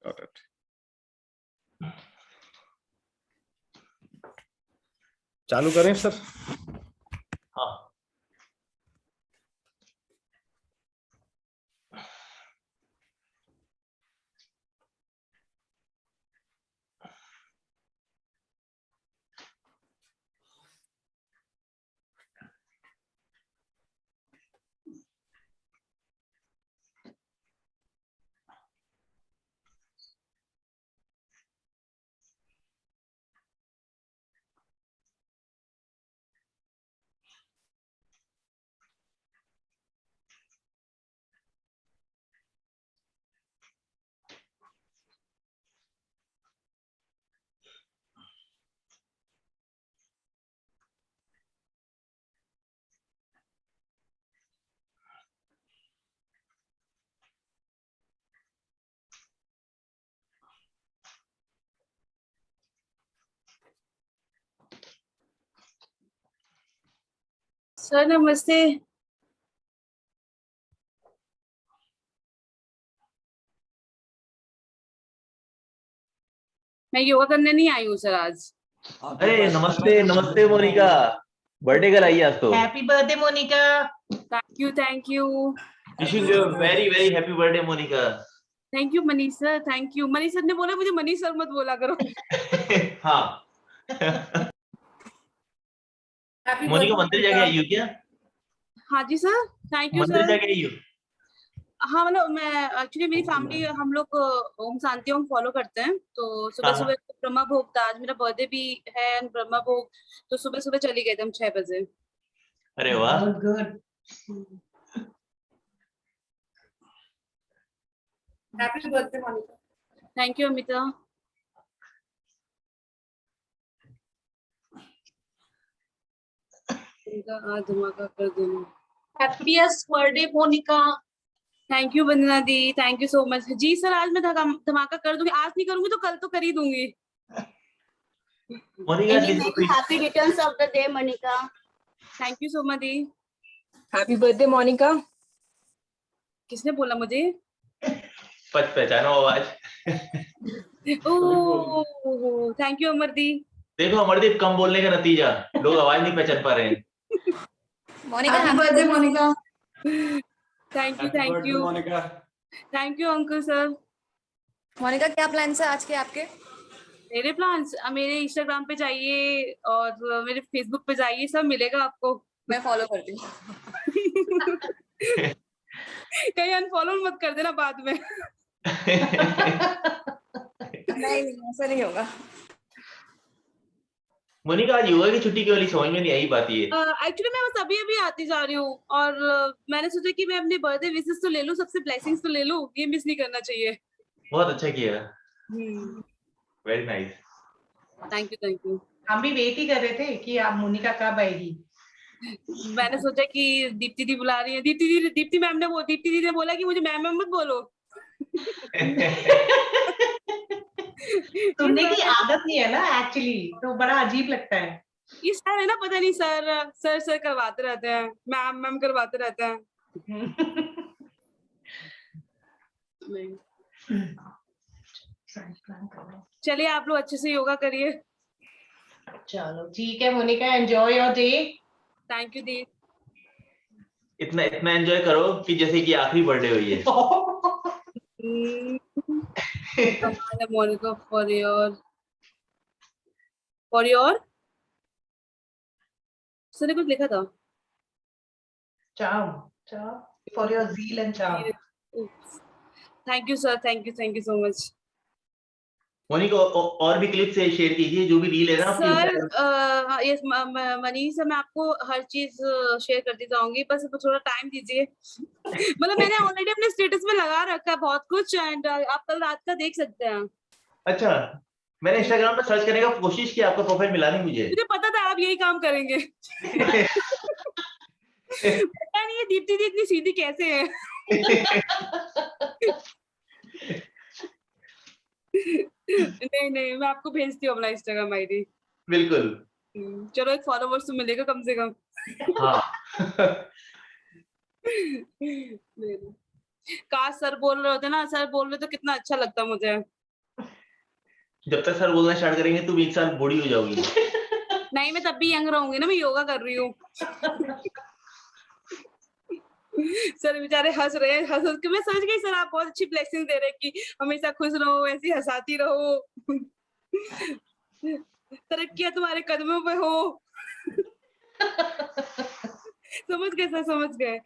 Got it. चालू करें sir? हाँ। सर नमस्ते। मैं योगा करने नहीं आई हूँ सर आज। अरे नमस्ते नमस्ते मोनिका, बर्थडे कल आई आज तो। Happy birthday Monika. Thank you wishing you very very happy birthday Monika. Thank you Manish sir, thank you. Manish sir ने बोला मुझे मनीष सर मत बोला करो। हाँ। मोनिका मंदिर जाके आई हो क्या? हाँ जी सर, थैंक यू मंदिर सर। जाके आई हो? हाँ मतलब मैं एक्चुअली मेरी फैमिली हम लोग ओम शांति ओम फॉलो करते हैं, तो सुबह हाँ। सुबह ब्रह्मा भोग था, आज मेरा बर्थडे भी है ब्रह्मा भोग, तो सुबह सुबह चली गए थे हम 6 बजे। अरे वाह। Good. Happy birthday Monika. Thank you Amita. आज धमाका कर देना। Happiest birthday Monika. Thank you Vandana दी, थैंक यू सो मच। जी सर, आज मैं धमाका कर दूंगी, आज नहीं करूंगी तो कल तो कर ही दूंगी। Monika happy returns of the day Monika. Thank you so much दी। Happy birthday Monika. किसने बोला मुझे? पहचानो आवाज। ओह थैंक यू अमर दी। देखो अमरदीप, कम बोलने का नतीजा, लोग आवाज नहीं पहचान पा रहे हैं। Monika happy birthday Monika. Thank you Monika. Thank you uncle sir. Monika क्या प्लान है आज के आपके? मेरे प्लान्स मेरे इंस्टाग्राम पे जाइए और मेरे फेसबुक पे जाइए, सब मिलेगा आपको। मैं फॉलो करती हूँ। कहीं अनफॉलो मत कर देना बाद में। नहीं ऐसा नहीं होगा। मोनिका आज योगा की छुट्टी क्यों ली, समझ में नहीं आई बात ये। एक्चुअली मैं बस अभी अभी आती जा रही हूँ और मैंने सोचा कि मैं अपने बर्थडे विशेस तो ले लूँ, सबसे ब्लेसिंग्स तो ले लूँ, ये मिस नहीं करना चाहिए। बहुत अच्छा किया, वेरी नाइस। Thank you. हम भी वेट ही कर रहे थे कि आप मोनिका कब आएगी। मैंने सोचा कि दीप्ति दी बुला रही है, दीप्ति मैम ने दीप्ति दी ने बोला कि मुझे मैम मत बोलो। सुनने की आदत नहीं है ना एक्चुअली, तो बड़ा अजीब लगता है। ये सर है ना, पता नहीं सर करवाते रहते हैं, मैम करवाते रहते हैं। चलिए आप लोग अच्छे से योगा करिए। चलो ठीक है Monika, enjoy your day. Thank you दी। इतना एंजॉय करो कि जैसे कि आखिरी बर्थडे हुई है। मोनिका फॉर योर सर ने कुछ लिखा था। Ciao for your zeal and ciao. Thank you sir, thank you so much. Monika और भी क्लिप से शेयर कीजिए, जो भी रील है ना आपकी। सर यस मनीष सर, मैं आपको हर चीज शेयर करती जाऊंगी, बस थोड़ा टाइम दीजिए। मतलब मैंने ऑलरेडी अपने स्टेटस में लगा रखा है बहुत कुछ, एंड आप कल रात का देख सकते हैं। अच्छा, मैंने इंस्टाग्राम पे सर्च करने का कोशिश की, आपका प्रोफाइल मिला नहीं मुझे पता था आप यही काम करेंगे। पता नहीं ये दीप्ति दी इतनी सीधी कैसे है। नहीं मैं आपको भेजती हूँ अपना इंस्टाग्राम आईडी। बिल्कुल। चलो एक फॉलोवर्स तो मिलेगा कम से कम। हाँ। काश सर बोल रहे होते ना, सर बोल रहे तो कितना अच्छा लगता मुझे। जब तक सर बोलना स्टार्ट करेंगे तुम एक साल बूढ़ी हो जाओगी। नहीं, मैं तब भी यंग रहूंगी ना, मैं योगा कर रही हूँ। सर बेचारे हंस रहे हैं, हंस हंस के मैं समझ गई सर आप बहुत अच्छी ब्लेसिंग दे रहे हैं कि हमेशा खुश रहो, ऐसी हंसाती रहो। तरक्कियां तुम्हारे कदमों पे हो। समझ गए सर, समझ गए।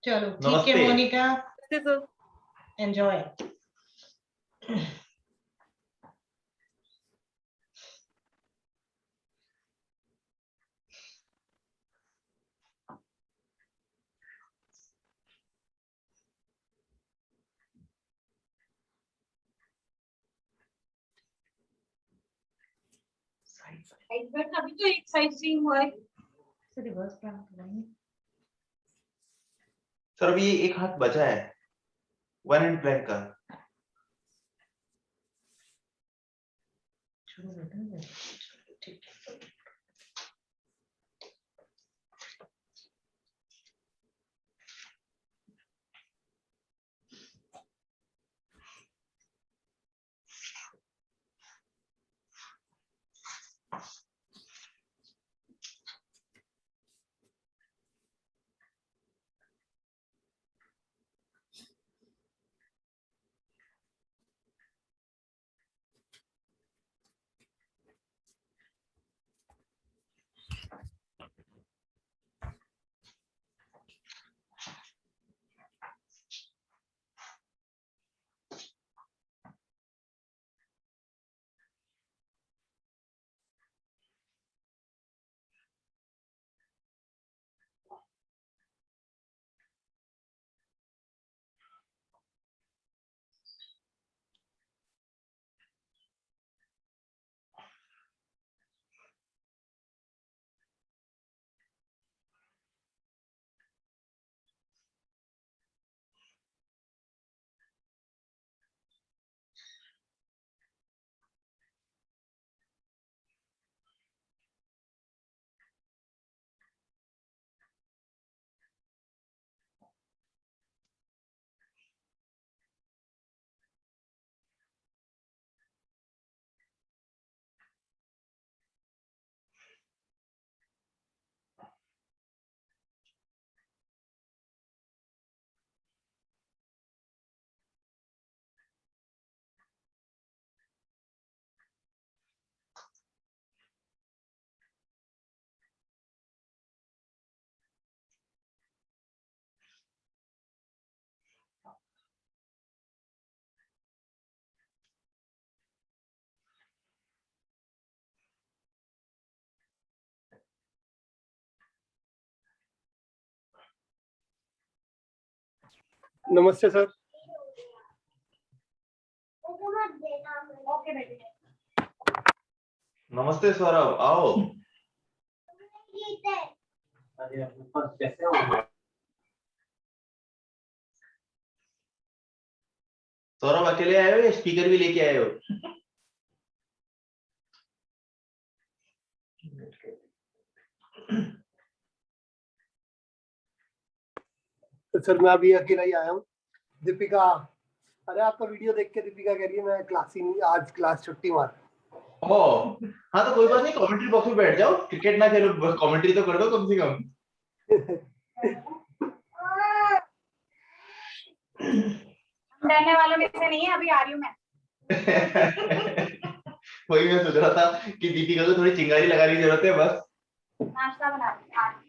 चलो ठीक नमस्ते। है मोनिका, सर एंजॉय। अभी तो एक साइड सीन हुआ है। सर अभी एक हाथ बचा है, वन हैंड प्लैंक का। ठीक है। नमस्ते सर। नमस्ते सौरभ, आओ। सौरभ अकेले आए हो या स्पीकर भी लेके आए हो? तो सर मैं अभी अकेला ही आया हूँ। दीपिका, अरे आपका वीडियो देख के दीपिका कह रही है मैं क्लास ही नहीं, आज क्लास छुट्टी मार। ओ, हाँ तो कोई बात नहीं, कमेंट्री बॉक्स में बैठ जाओ, क्रिकेट ना खेलो, कमेंट्री तो कर दो कम से कम। डरने वालों में से नहीं है, अभी आ रही हूँ मैं। वही मैं सोच रहा था कि दीपिका को थोड़ी चिंगारी लगाने की जरूरत है बस। नाश्ता बना रही हूँ, आ रही हूँ।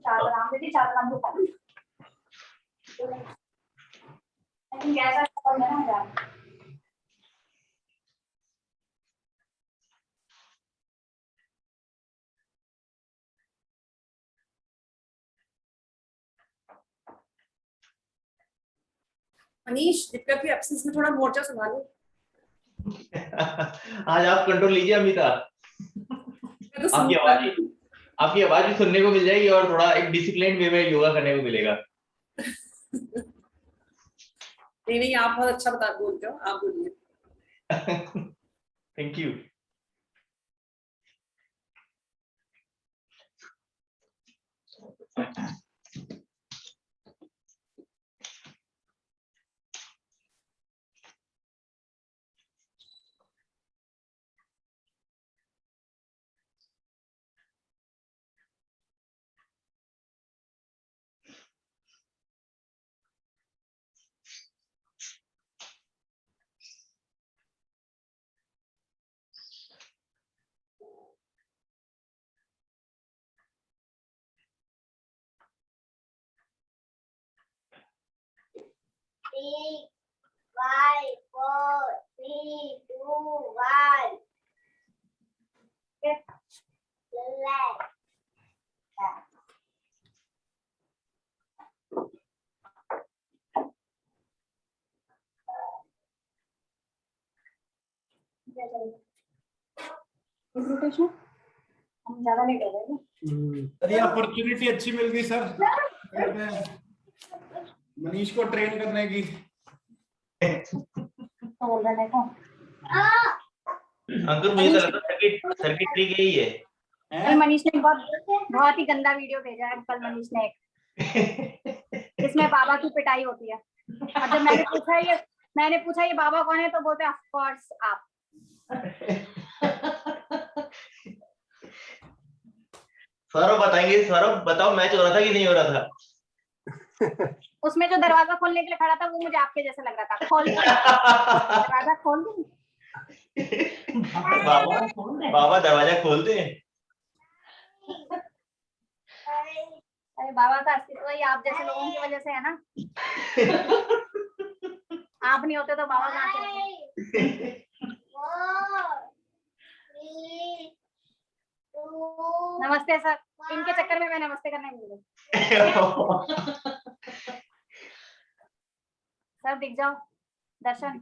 चार बादाम दे दी, चार बादाम को खा ली। लेकिन गैस बंद है ना यार। मनीष, दीपिका की एब्सेंस में थोड़ा मोर्चा संभालो। आज आप कंट्रोल लीजिए अमिता, मैं तो आपकी आवाज भी सुनने को मिल जाएगी और थोड़ा एक डिसिप्लिन वे में योगा करने को मिलेगा। नहीं नहीं, आप बहुत अच्छा बोलते हो, आप बोलिए। Thank you. Six, five, four, three, two, one. Relax. हम ज्यादा नहीं कर रहे हैं। अरे अपॉर्चुनिटी अच्छी मिल गई सर, कहते हैं मनीष को ट्रेन करने की। तो बोल रहे देखो अंकुर मुझे तो लगता है सर्किटरी के ही है। कल मनीष ने बहुत ही गंदा वीडियो भेजा है कल मनीष ने एक, इसमें बाबा की पिटाई होती है। और जब मैंने पूछा ये बाबा कौन है, तो बोलते हैं ऑफ कोर्स आप। सौरभ बताएंगे, सौरभ बताओ मैच हो रहा था कि नहीं हो रहा था? उसमें जो दरवाजा खोलने के लिए खड़ा था वो मुझे आपके जैसा लग रहा था। खोल दरवाजा खोल दूं? बाबा दरवाजा खोलते हैं। अरे बाबा का अस्तित्व ही आप जैसे लोगों की वजह से है ना। आप नहीं होते तो बाबा कहाँ से होते? नमस्ते सर, इनके चक्कर में मैं नमस्ते करने भूल गई। सर दिख जाओ, दर्शन।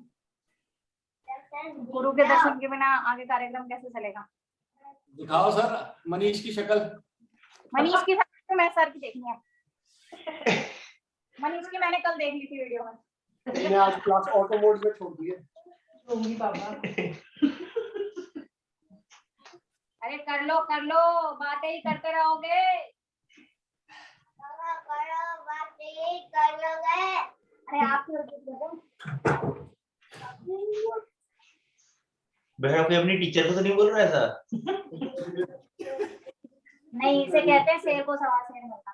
गुरु के दर्शन के बिना आगे कार्यक्रम कैसे चलेगा? दिखाओ सर मनीष की शक्ल। मनीष की शक्ल तो मैं सर की देखनी है। मनीष की मैंने कल देख ली थी वीडियो में। मैंने आज क्लास ऑटो मोड में छोड़ दी है। बाबा अरे कर लो बातें ही करते रहोगे। बातें ही कर लोगे। अरे आप बहन कोई अपनी टीचर को तो नहीं बोल रहा ऐसा? नहीं, इसे कहते हैं शेर को सवा शेर मिलता।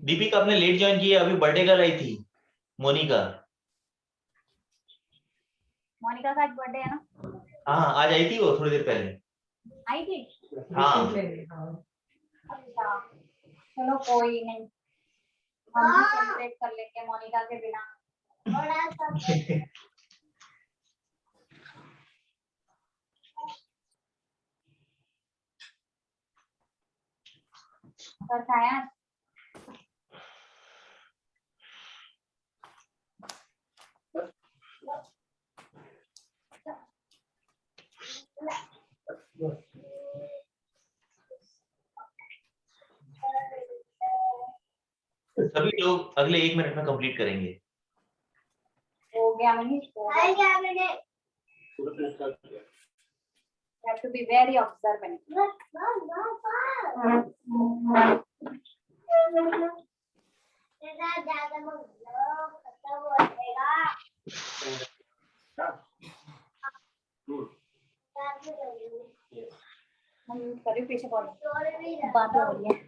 दीपिका आपने लेट ज्वाइन किया, अभी बर्थडे कल आई थी मोनिका। मोनिका का आज बर्थडे है ना? हाँ आज आई थी वो थोड़ी देर पहले। आई थी? हाँ अच्छा चलो कोई नहीं, हम भी सेलिब्रेट कर लेंगे मोनिका के बिना। सर खाया? सभी लोग अगले 1 मिनट में कंप्लीट करेंगे। हो गया Manish? You have to be very observant. करीब पीछे बात हो रही है।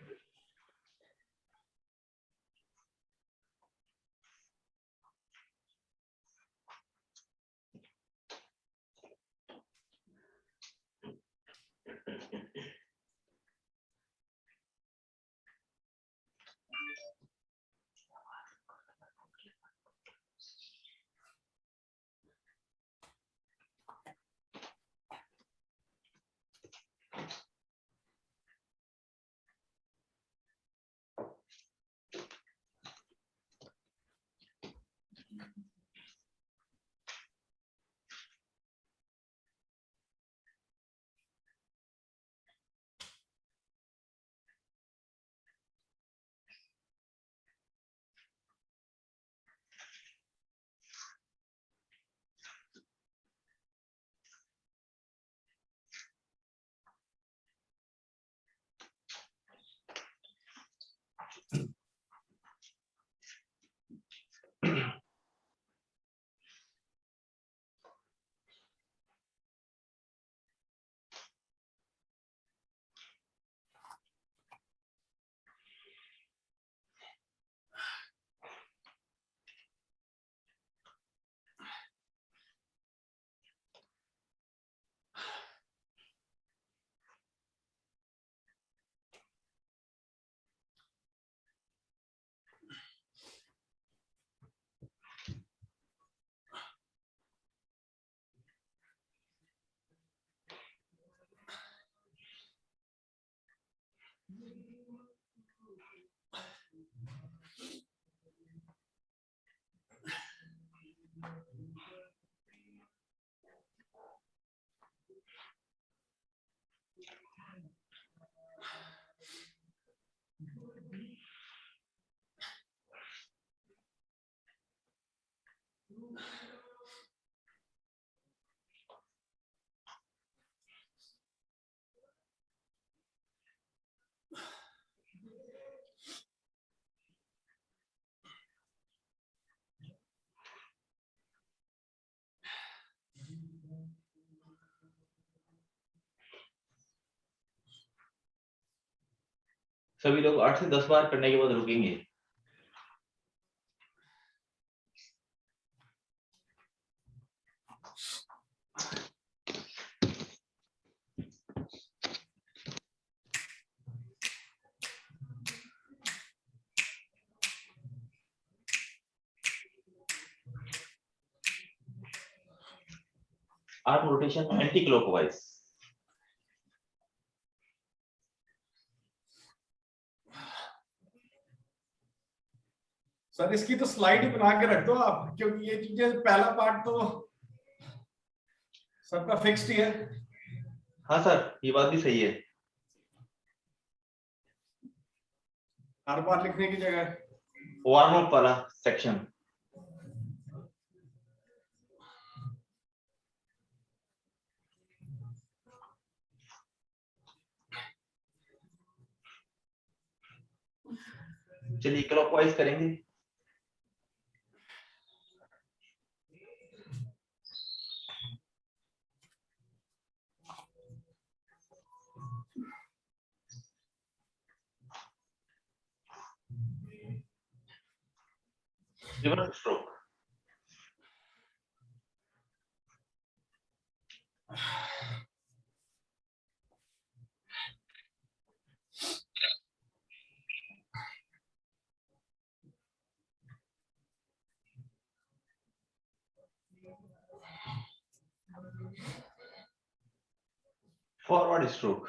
सभी लोग 8 से 10 बार करने के बाद रुकेंगे। Arm rotation anti clockwise. Sir इसकी तो स्लाइड ही बना के रख दो आप, क्योंकि ये चीजें पहला पार्ट तो सबका फिक्स्ड ही है। हाँ सर, ये बात भी सही है। हर बार लिखने की जगह वार्म अप वाला सेक्शन। चलिए क्लॉकवाइज करेंगे। Reverse stroke. Forward stroke.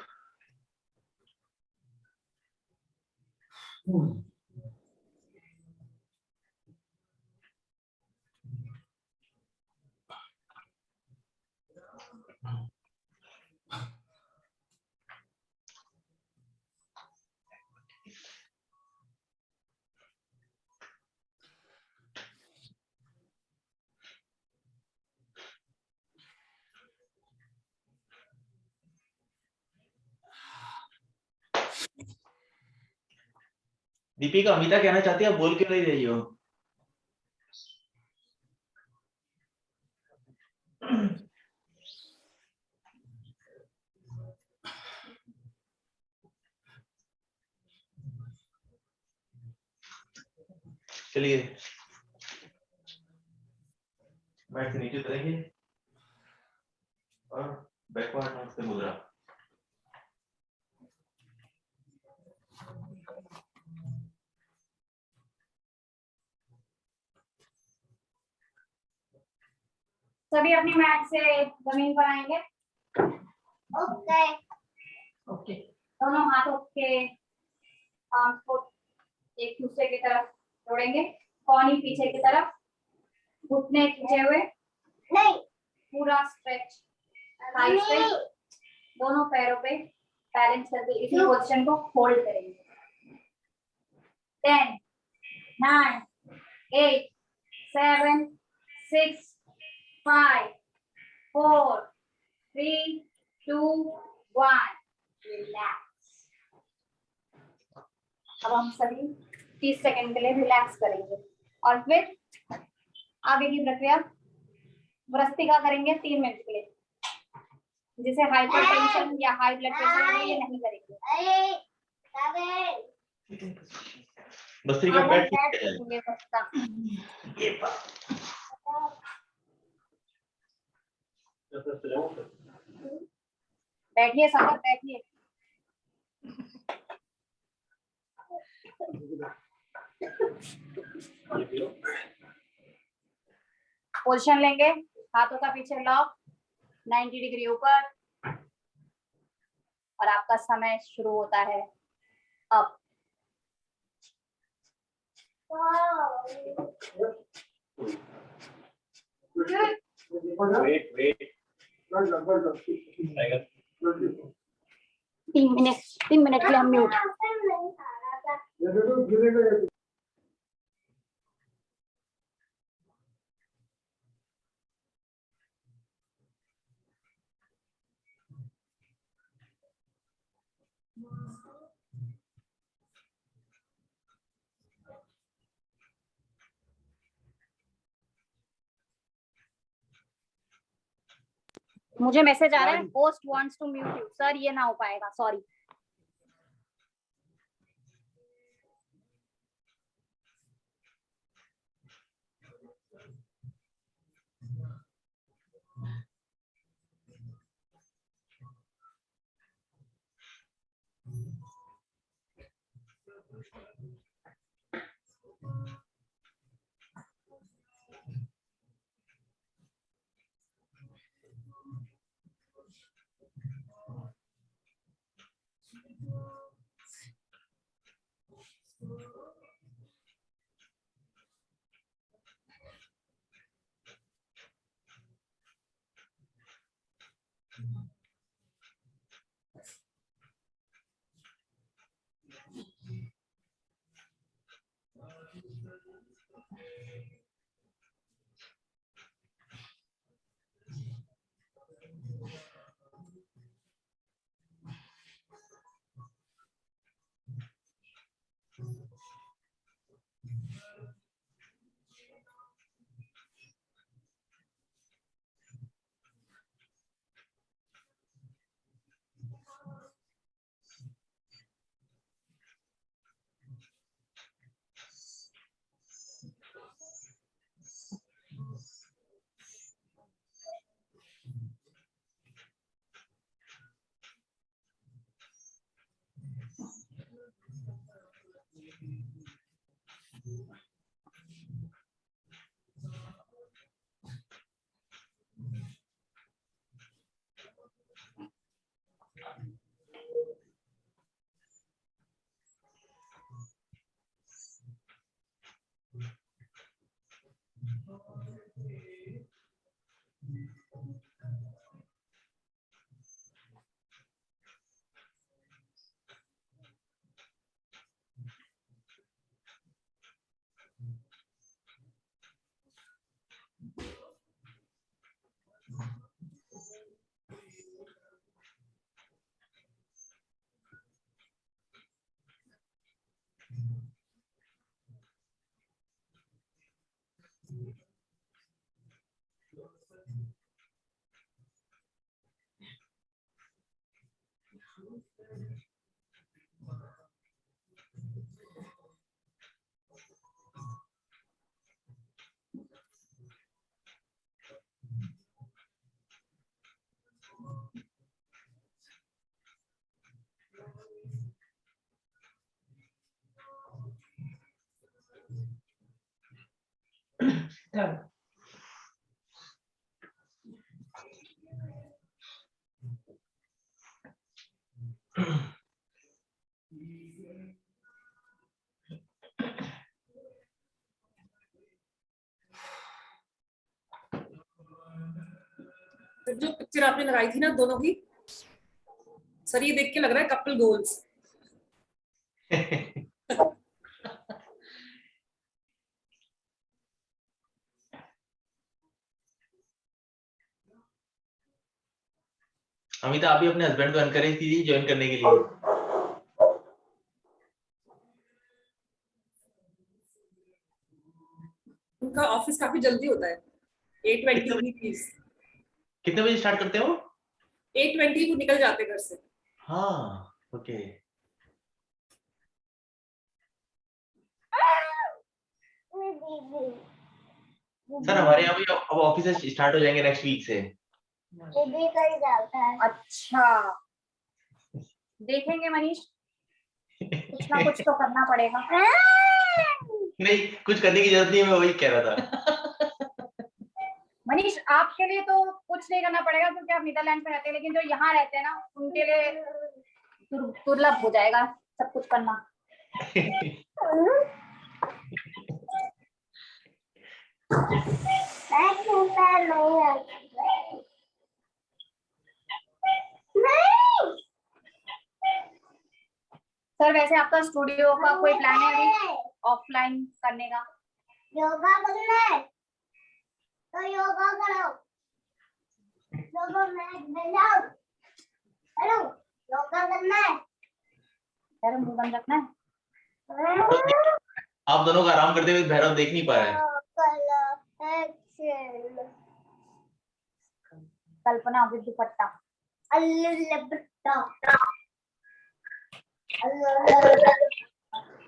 Deepika, Amita कहना चाहती है, आप बोल क्यों नहीं रही हो? चलिए बैठ से नीचे उतरेंगे और बैकवर्ड नमस्ते मुद्रा। सभी अपनी मैट से जमीन पर आएंगे। Okay okay. दोनों हाथों के आर्म्स को एक दूसरे की तरफ जोड़ेंगे, पौनी पीछे की तरफ, घुटने खींचे हुए, नहीं पूरा स्ट्रेच, थाई स्ट्रेच, दोनों पैरों पे बैलेंस करके इसी पोजीशन को होल्ड करेंगे। 10 9 8 7 6 5 4 3 2 1 रिलैक्स। अब हम सभी 30 सेकंड के लिए रिलैक्स करेंगे और फिर आगे की प्रक्रिया भ्रस्त्रिका करेंगे 3 मिनट के लिए। जिसे हाइपरटेंशन या हाई ब्लड प्रेशर है ये नहीं करेंगे। भस्त्रिका बैठ के ये सबका ये बात। बैठिए सागर, बैठिए। पोजीशन लेंगे, हाथों का पीछे लॉक, 90 डिग्री ऊपर, और आपका समय शुरू होता है अब। Wait. 3 मिनट के लिए हम म्यूट। मुझे मैसेज आ रहा है, host wants to mute you. Sir ये ना हो पाएगा, सॉरी। Done. तो जो पिक्चर आपने लगाई थी ना दोनों की, सर ये देख के लग रहा है कपल गोल्स। अमिता, आप भी अपने हस्बैंड को एनकरेज कीजिए ज्वाइन करने के लिए। उनका ऑफिस काफी जल्दी होता है, 8:20 की प्लीज। कितने बजे स्टार्ट करते हो? 8:20 को निकल जाते घर से। हाँ, ओके। सर हमारे यहाँ भी अब ऑफिस स्टार्ट हो जाएंगे नेक्स्ट वीक से। अच्छा, देखेंगे मनीष, कुछ ना कुछ तो करना पड़ेगा। नहीं, कुछ करने की जरूरत नहीं है, मैं वही कह रहा था। मनीष आपके लिए तो कुछ नहीं करना पड़ेगा क्योंकि आप नीदरलैंड में रहते हैं, लेकिन जो यहाँ रहते हैं ना उनके लिए दुर्लभ हो जाएगा सब कुछ करना। सर वैसे आपका स्टूडियो का कोई प्लान है अभी ऑफलाइन करने का? योगा करना है तो योगा करो, योगा मैट में जाओ। हेलो, योगा करना है, सर मुंह बंद रखना है। आप दोनों का आराम करते हुए भैरव देख नहीं पा रहे हैं। कल्पना विद दुपट्टा।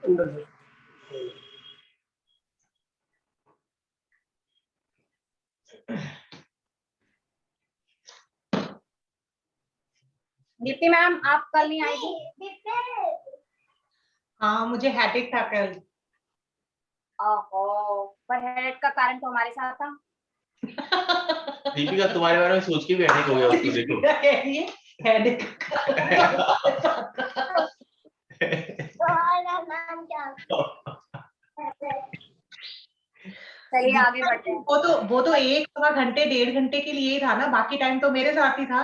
अंदर से। दीप्ति मैम आप कल नहीं आई थी? हाँ मुझे हेडेक था कल। ओहो, पर हेड का कारण तो हमारे साथ था। दीपिका तुम्हारे बारे में सोच के भी हेडेक हो गया उसको, देखो। हेडेक तुम्हारा नाम क्या? चलिए आगे बढ़ते हैं। वो तो 1 घंटे 1.5 घंटे के लिए ही था ना, बाकी टाइम तो मेरे साथ ही था।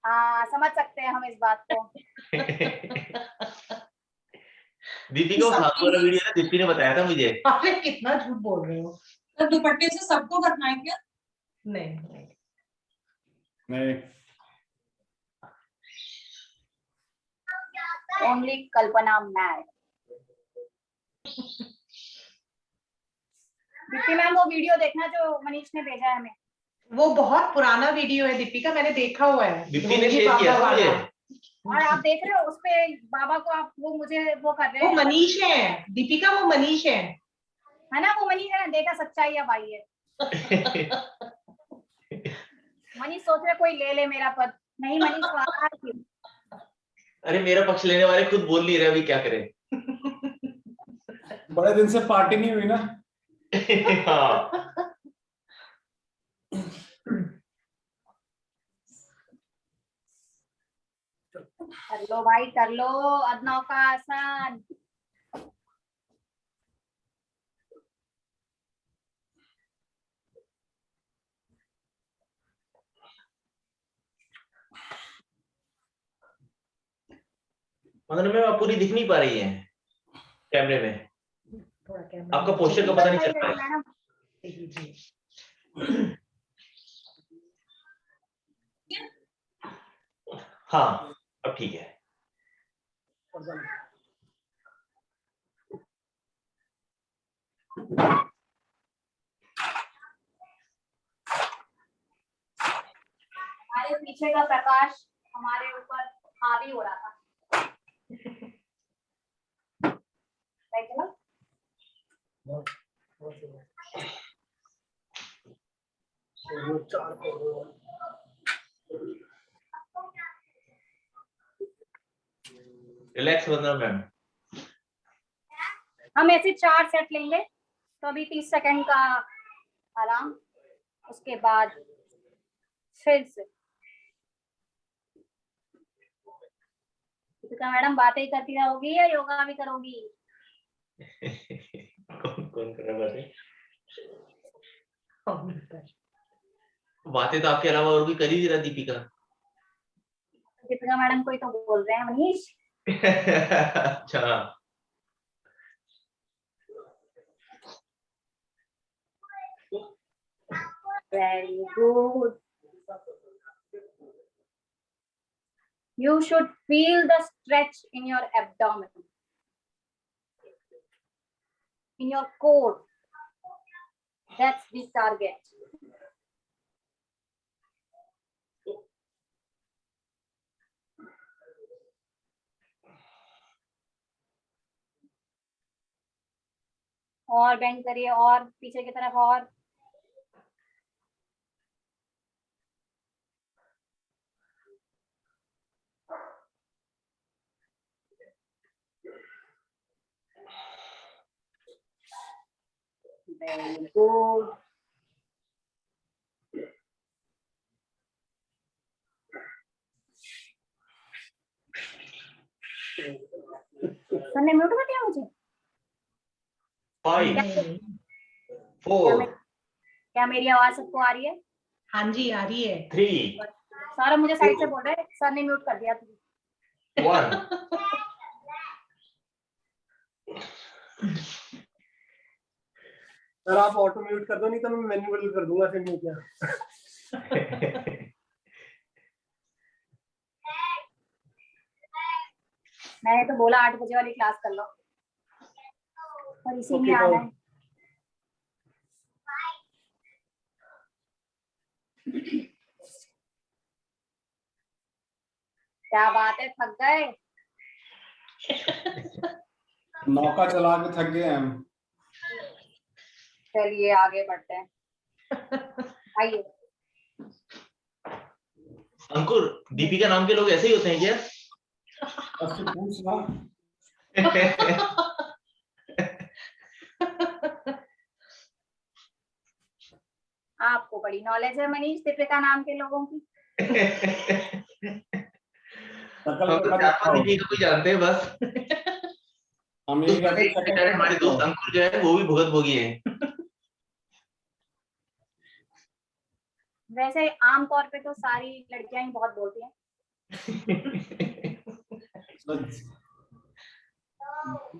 हाँ समझ सकते हैं हम इस बात को। दीपिका वो साधु वाला वीडियो ना दीप्ति ने बताया था मुझे। अरे कितना झूठ बोल रहे हो। तो दुपट्टे से सबको करना है क्या? नहीं नहीं, ओनली कल्पना मैड। दीप्ति मैम वो वीडियो देखना जो मनीष ने भेजा है हमें। वो बहुत पुराना वीडियो है दीपिका, मैंने देखा हुआ है। दीप्ति ने शेयर किया था मुझे। और आप देख रहे हो उसपे बाबा को आप वो मुझे वो कर रहे वो हैं। मनीष है दीपिका, वो मनीष है ना, वो मनीष है, देखा सच्चाई अब आई है। मनीष सोच रहे कोई ले ले मेरा पद, नहीं मनीष को आता है क्यों? अरे मेरा पक्ष लेने वाले खुद बोल नहीं रहे, अभी क्या करें। बड़े दिन से पार्टी नहीं हुई ना। हाँ। कर लो भाई कर लो, अदनों का आसान। मतलब में आप पूरी दिख नहीं पा रही है कैमरे में, आपका पोस्टर का पता नहीं चल रहा है। हाँ अब ठीक है। हमारे पीछे का प्रकाश हमारे ऊपर हावी हो रहा था। राइट है ना? रिलैक्स वंदना मैम। हम ऐसे 4 सेट लेंगे तो अभी 30 सेकंड का आराम, उसके बाद फिर से। दीपिका मैडम बातें ही करती रहोगी या योगा भी करोगी? कौन कौन कर रहा है बातें? तो आपके अलावा और भी कर ही रहा दीपिका। दीपिका मैडम को ही तो बोल रहे हैं मनीष। अच्छा Very good. You should feel the stretch in your abdomen, in your core. That's the target. और बेंड करिए, और पीछे की तरफ, और very good. सर ने म्यूट कर दिया मुझे। 5 क्या 4 क्या मेरी आवाज सबको आ रही है? हाँ जी आ रही है। 3 सारा मुझे साइड से बोल रहे हैं सर ने म्यूट कर दिया। 1 सर आप ऑटो म्यूट कर दो, नहीं तो मैं मैन्युअल कर दूंगा फिर मैं क्या। मैंने तो बोला 8 बजे वाली क्लास कर लो, और इसी में Okay, आना है। क्या बात है, थक गए? नौका चला के थक गए हम। चलिए आगे बढ़ते हैं, आइए। अंकुर, दीपिका नाम के लोग ऐसे ही होते हैं क्या? बस तू पूछ ना। आपको बड़ी नॉलेज है मनीष दीपिका नाम के लोगों की। शकल हम पे तो खा चार पांच दीपिका को ही जानते हैं बस। हम तो यही कहते हैं, शकल पे हमारे दोस्त अंकुर जो है वो भी भुगत भोगी है। वैसे आमतौर पे तो सारी लड़कियां ही बहुत बोलती हैं।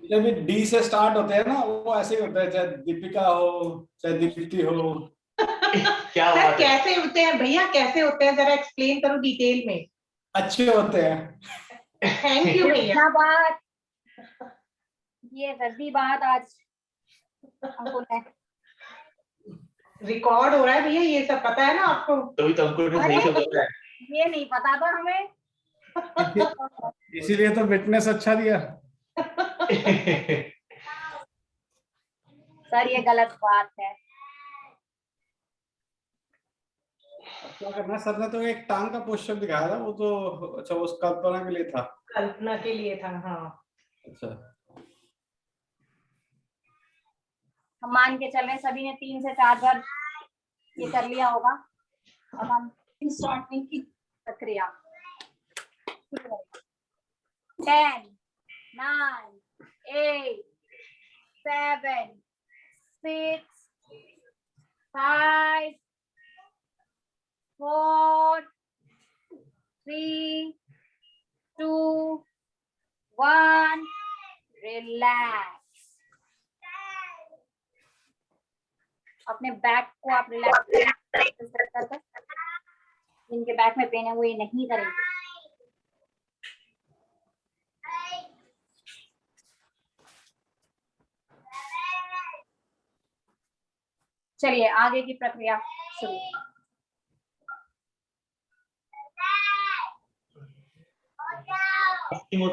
जब भी डी से स्टार्ट होते हैं ना, वो ऐसे ही होते हैं, चाहे दीपिका हो चाहे दीप्ति हो। क्या सर बात है। कैसे होते हैं भैया, कैसे होते हैं, जरा एक्सप्लेन करो डिटेल में। अच्छे होते हैं। थैंक यू भैया। क्या बात, ये रद्दी बात आज अंकुर ने। रिकॉर्ड हो रहा है भैया, ये सब पता है ना आपको। तभी तो अंकुर ने सही से बोला है। ये नहीं पता था हमें। इसीलिए तो विटनेस अच्छा दिया। सर ये गलत बात है। क्या करना, सर ने तो एक टांग का पोस्चर दिखाया था, वो तो अच्छा उस कल्पना के लिए था। कल्पना के लिए था, हाँ। अच्छा, हम मान के चल रहे हैं सभी ने 3 से 4 बार ये कर लिया होगा। अब हम स्टार्टिंग की प्रक्रिया 10 9 8 7 6 5 4 3 2 1 रिलैक्स। अपने बैक को आप रिलैक्स कर, जिनके बैक में पेन है वो ये नहीं करेंगे। चलिए आगे की प्रक्रिया शुरू।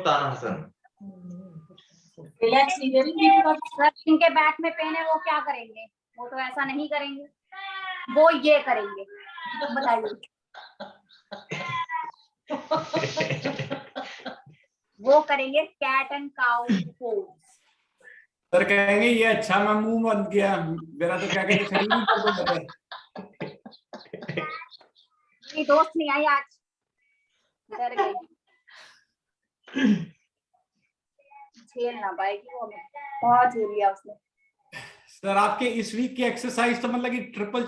तानासन। रिलैक्स नहीं करेंगे। सर जिनके बैक में पेन है वो क्या करेंगे? वो तो ऐसा नहीं करेंगे, वो ये करेंगे। बताइए, वो करेंगे cat and cow pose. Sir कहेंगे ये अच्छा मैं मुंह बंद किया, मेरा तो क्या कहते शरीर ही दर्द होता है। मेरी दोस्त नहीं आई आज, डर गई, झेल ना पाएगी वो, बहुत झेल लिया उसने। सर आपके इस वीक की एक्सरसाइज तो मतलब कि ट्रिपल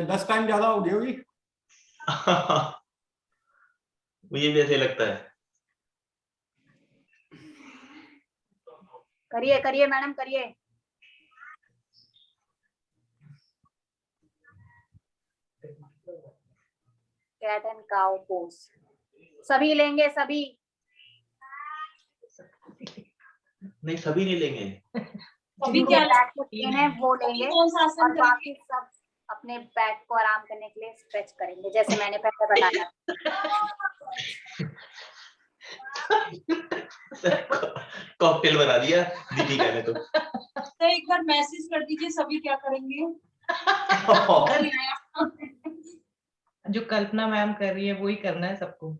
10 टाइम ज्यादा हो गई होगी। मुझे भी ऐसे लगता है। करिए करिए मैडम करिए। कैट एंड काउ पोज सभी लेंगे, सभी नहीं, सभी नहीं लेंगे। अभी क्या बैक को पेन है वो लेंगे, कौन सा आसन और करेंगे? बाकी सब अपने बैक को आराम करने के लिए स्ट्रेच करेंगे, जैसे मैंने पहले बताया। कॉकटेल बना दिया दीपिका ने तो। तो एक बार मैसेज कर दीजिए सभी क्या करेंगे। जो कल्पना मैम कर रही है वो ही करना है सबको।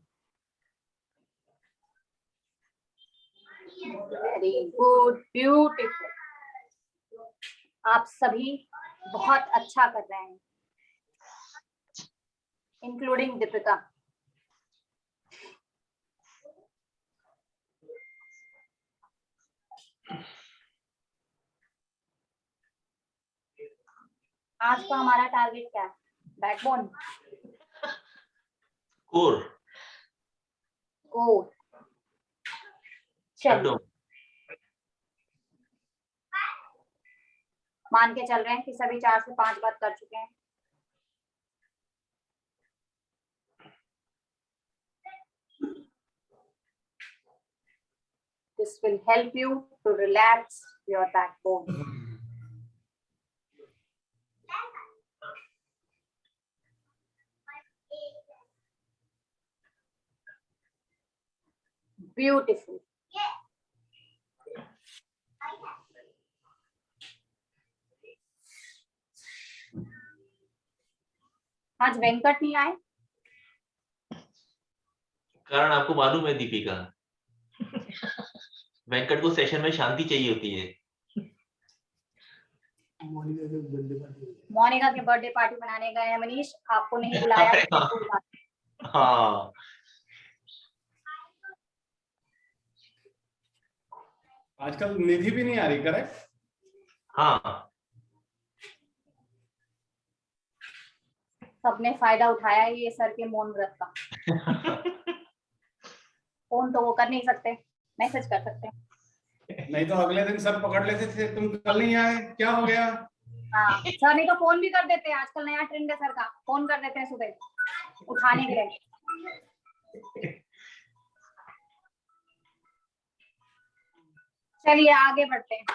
Very good, beautiful. आप सभी बहुत अच्छा कर रहे हैं, इंक्लूडिंग दीपिका। आज का हमारा टारगेट क्या है? Backbone, core, core. चलिए एब्डोमेन। मान के चल रहे हैं कि सभी 4 से 5 बात कर चुके हैं। This will help you to relax your backbone. Beautiful. आज वेंकट नहीं आए? कारण आपको मालूम है दीपिका, वेंकट को सेशन में शांति चाहिए होती है। मोनिका के बर्थडे पार्टी बनाने गए हैं मनीष, आपको नहीं बुलाया। हाँ, आजकल निधि भी नहीं आ रही, करेक्ट? हाँ, सबने फायदा उठाया है ये सर के मौन व्रत का। फोन तो वो कर नहीं सकते, मैसेज कर सकते हैं। नहीं तो अगले दिन सर पकड़ लेते थे, तुम कल नहीं आए, क्या हो गया? हाँ सर, नहीं तो फोन भी कर देते हैं। आजकल नया ट्रेंड है सर का, फोन कर देते हैं सुबह उठाने के लिए। चलिए आगे बढ़ते हैं।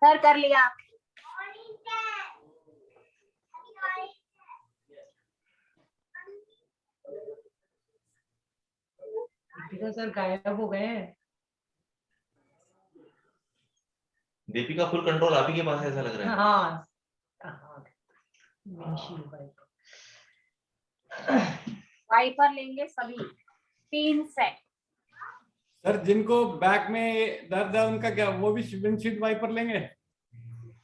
सर कर लिया। सर गायब हो गए हैं। दीपिका फुल कंट्रोल आप ही के पास है, ऐसा लग रहा है। हाँ, वाइपर लेंगे सभी 3 सेट। सर जिनको बैक में दर्द है उनका क्या, वो भी विंडशील्ड वाइपर लेंगे?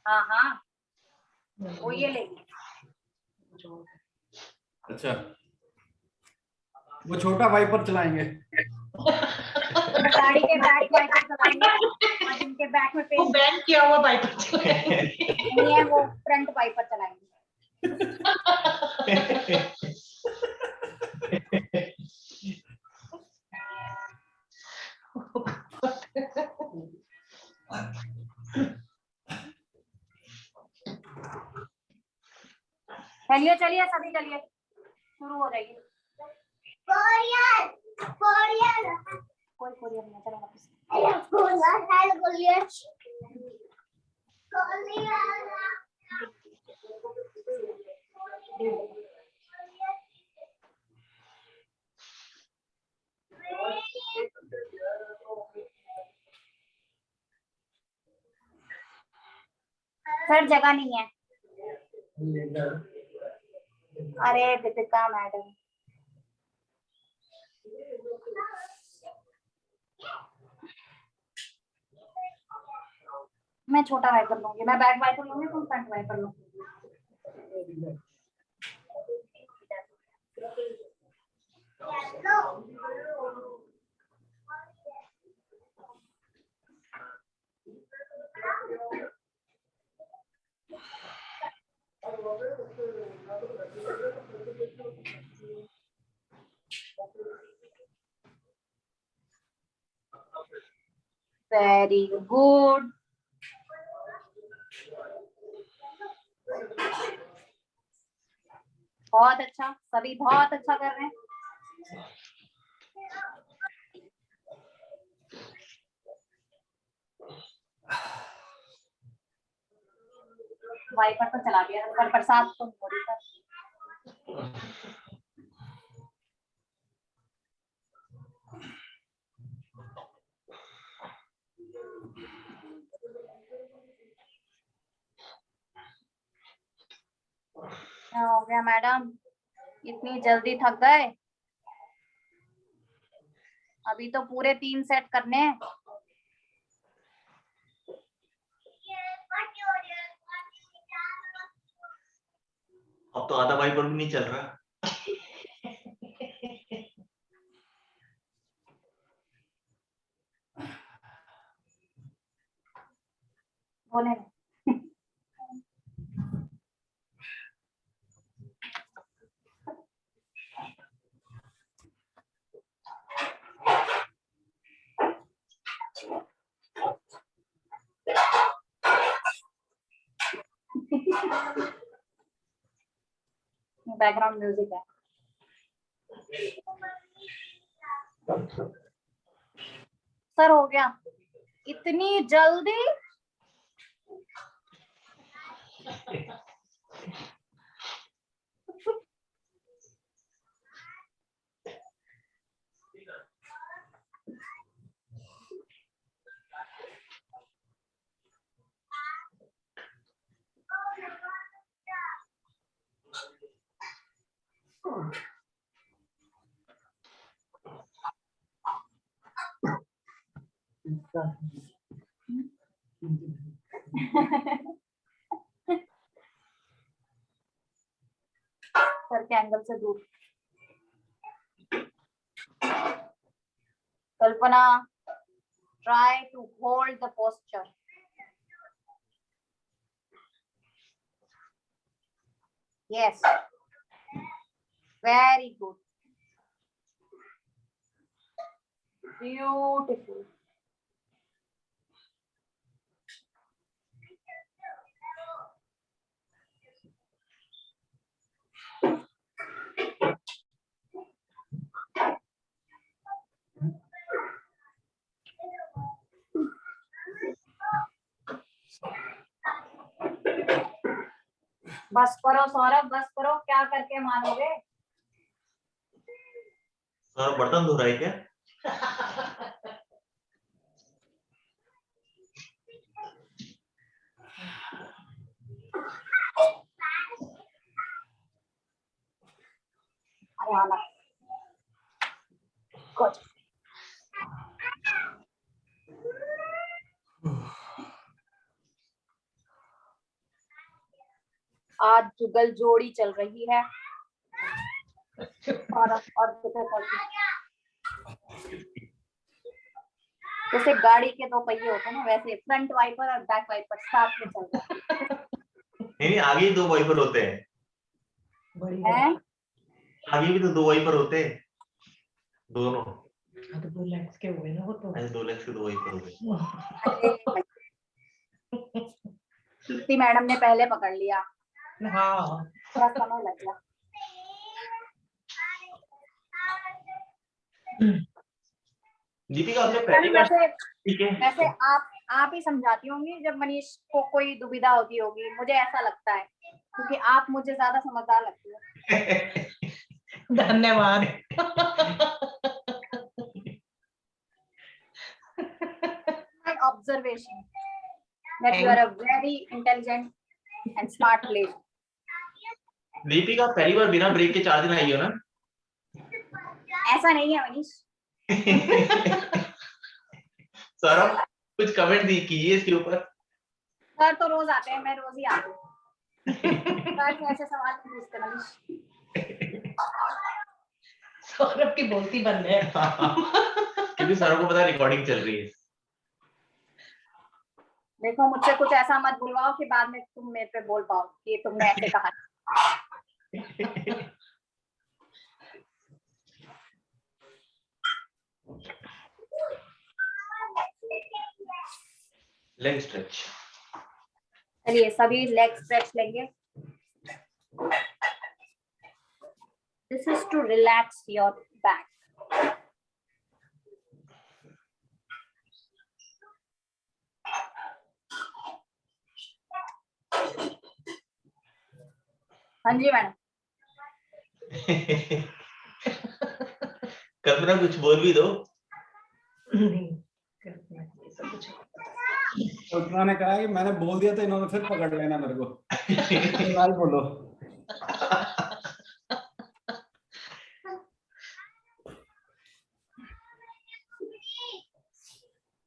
हाँ हाँ, वो ये लेंगे। अच्छा, वो छोटा वाइपर चलाएंगे। गाड़ी के बैक वाइपर चलाएंगे और जिनके बैक में वो बैन किया हुआ वाइपर नहीं है वो फ्रंट वाइपर चलाएंगे। चलिए चलिए सभी चलिए, शुरू हो जाइए। कोरियन कोरियन कोई कोरियर नहीं चलेगा। कोरियन कोरियन सर जगह नहीं है। अरे दीपिका मैडम, मैं छोटा वाइपर लूंगी, मैं बैक वाइपर लूंगी, तुम फ्रंट वाइपर लो। Very good. बहुत अच्छा, सभी बहुत अच्छा कर रहे हैं। वाइपर तो चला दिया पर बरसात तो हो रही है। क्या हो गया मैडम, इतनी जल्दी थक गए? अभी तो पूरे 3 सेट करने हैं। अब तो आधा वाइपर भी नहीं चल रहा। बैकग्राउंड म्यूजिक है। सर हो गया इतनी जल्दी? सर के एंगल से दूर। कल्पना, try to hold the posture. Yes, very good, beautiful. बस करो सौरभ, बस करो, क्या करके मानोगे? सौरभ बर्तन धो रहा है क्या? अरे हाँ ना, good. आज जुगल जोड़ी चल रही है और जैसे गाड़ी के दो पहिए होते हैं ना, वैसे फ्रंट वाइपर और बैक वाइपर साथ में चल रहा है। नहीं, आगे दो वाइपर होते हैं। आगे भी तो दो वाइपर होते हैं, दोनों। तो 2 लेग्स के हुए ना वो तो। ऐसे 2 लेग्स के 2 वाइपर हो गए। कीर्ति मैडम ने पहले पकड़ लिया। हाँ, थोड़ा समय लग गया। दीपिका आपने पहली बार, ठीक है, वैसे आप ही समझाती होंगी जब मनीष को कोई दुविधा होती होगी, मुझे ऐसा लगता है, क्योंकि आप मुझे ज्यादा समझदार लगती हो। धन्यवाद। My observation that you are a very intelligent and smart lady. Deepika पहली बार बिना ब्रेक के 4 दिन आई हो ना? ऐसा नहीं है मनीष। सौरभ कुछ कमेंट कीजिए इसके ऊपर। सर तो रोज आते हैं, मैं रोज ही आती हूँ। सर ऐसे सवाल पूछते मनीष। सौरभ की बोलती बंद है। क्योंकि सौरभ को पता है रिकॉर्डिंग चल रही है। देखो मुझसे कुछ ऐसा मत बुलवाओ कि बाद में तुम मेरे पे बोल पाओ कि तुमने ऐसे कहा। Leg stretch. चलिए सभी लेग स्ट्रेच लेंगे। This is to relax your back. हाँ जी मैडम। कल्पना कुछ बोल भी दो। कल्पना ने कहा कि मैंने बोल दिया तो इन्होंने फिर पकड़ लेना मेरे को। फिलहाल बोलो।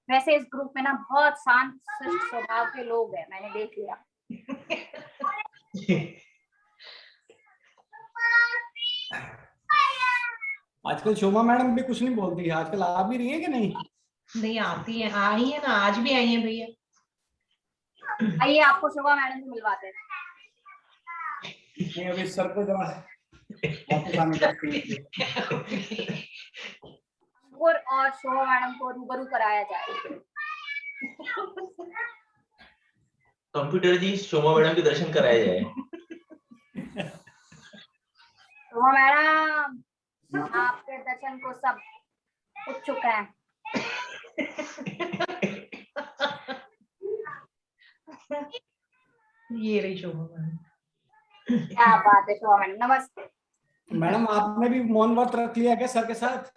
वैसे इस ग्रुप में ना बहुत शांत शिष्ट स्वभाव के लोग हैं, मैंने देख लिया। आजकल शोभा मैडम भी कुछ नहीं बोलती है, आजकल आ भी रही है कि नहीं? नहीं आती है, आई है ना, आज भी आई है भैया। आइए आपको शोभा मैडम से मिलवाते हैं। नहीं अभी सर को जरा वापस आने का। अंकुर और शोभा मैडम को रूबरू कराया जाए। कंप्यूटर जी शोभा मैडम के दर्शन कराए जाए। तो मैडम आपके दर्शन को सब उत्सुक हैं। ये रही शोभा मैडम। क्या बात है शोभा मैडम, नमस्ते। मैडम आपने भी मौन व्रत रख लिया क्या सर के साथ?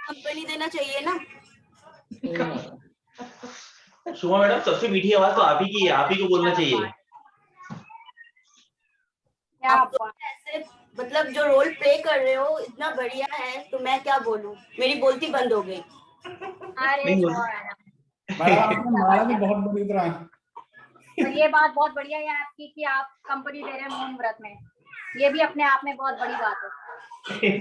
कंपनी देना चाहिए ना। शोभा मैडम सबसे मीठी आवाज तो आप ही की है, आप ही को बोलना चाहिए। क्या आप तो बात। ऐसे मतलब जो रोल प्ले कर रहे हो इतना बढ़िया है, तो मैं क्या बोलूं, मेरी बोलती बंद हो गई। अरे नहीं बोल- शोभा मैडम, मैडम आपने माला भी बहुत बड़ी तरह है। पर ये बात बहुत बढ़िया है आपकी कि आप कंपनी दे रहे हैं मौन व्रत में। ये भी अपने आप में बहुत बड़ी बात है।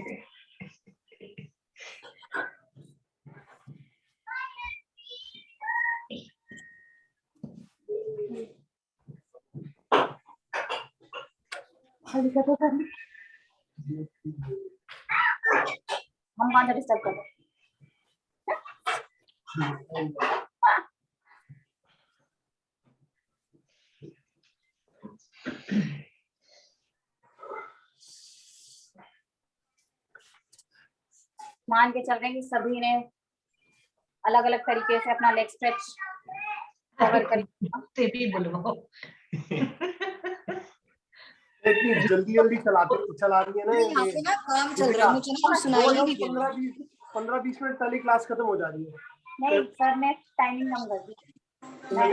हम कौन सा डिस्टर्ब कर रहे हैं? मान के चल रहे हैं कि सभी ने अलग अलग तरीके से अपना लेग स्ट्रेच कवर कर। से भी बुलवाओ। इतनी जल्दी जल्दी चला रही है ना यहाँ पे ना काम चल रहा है, मुझे ना कुछ सुनाई ही नहीं दे रहा। 15-20 मिनट पहले क्लास खत्म हो जा रही है। नहीं सर, ने टाइमिंग कम कर दी।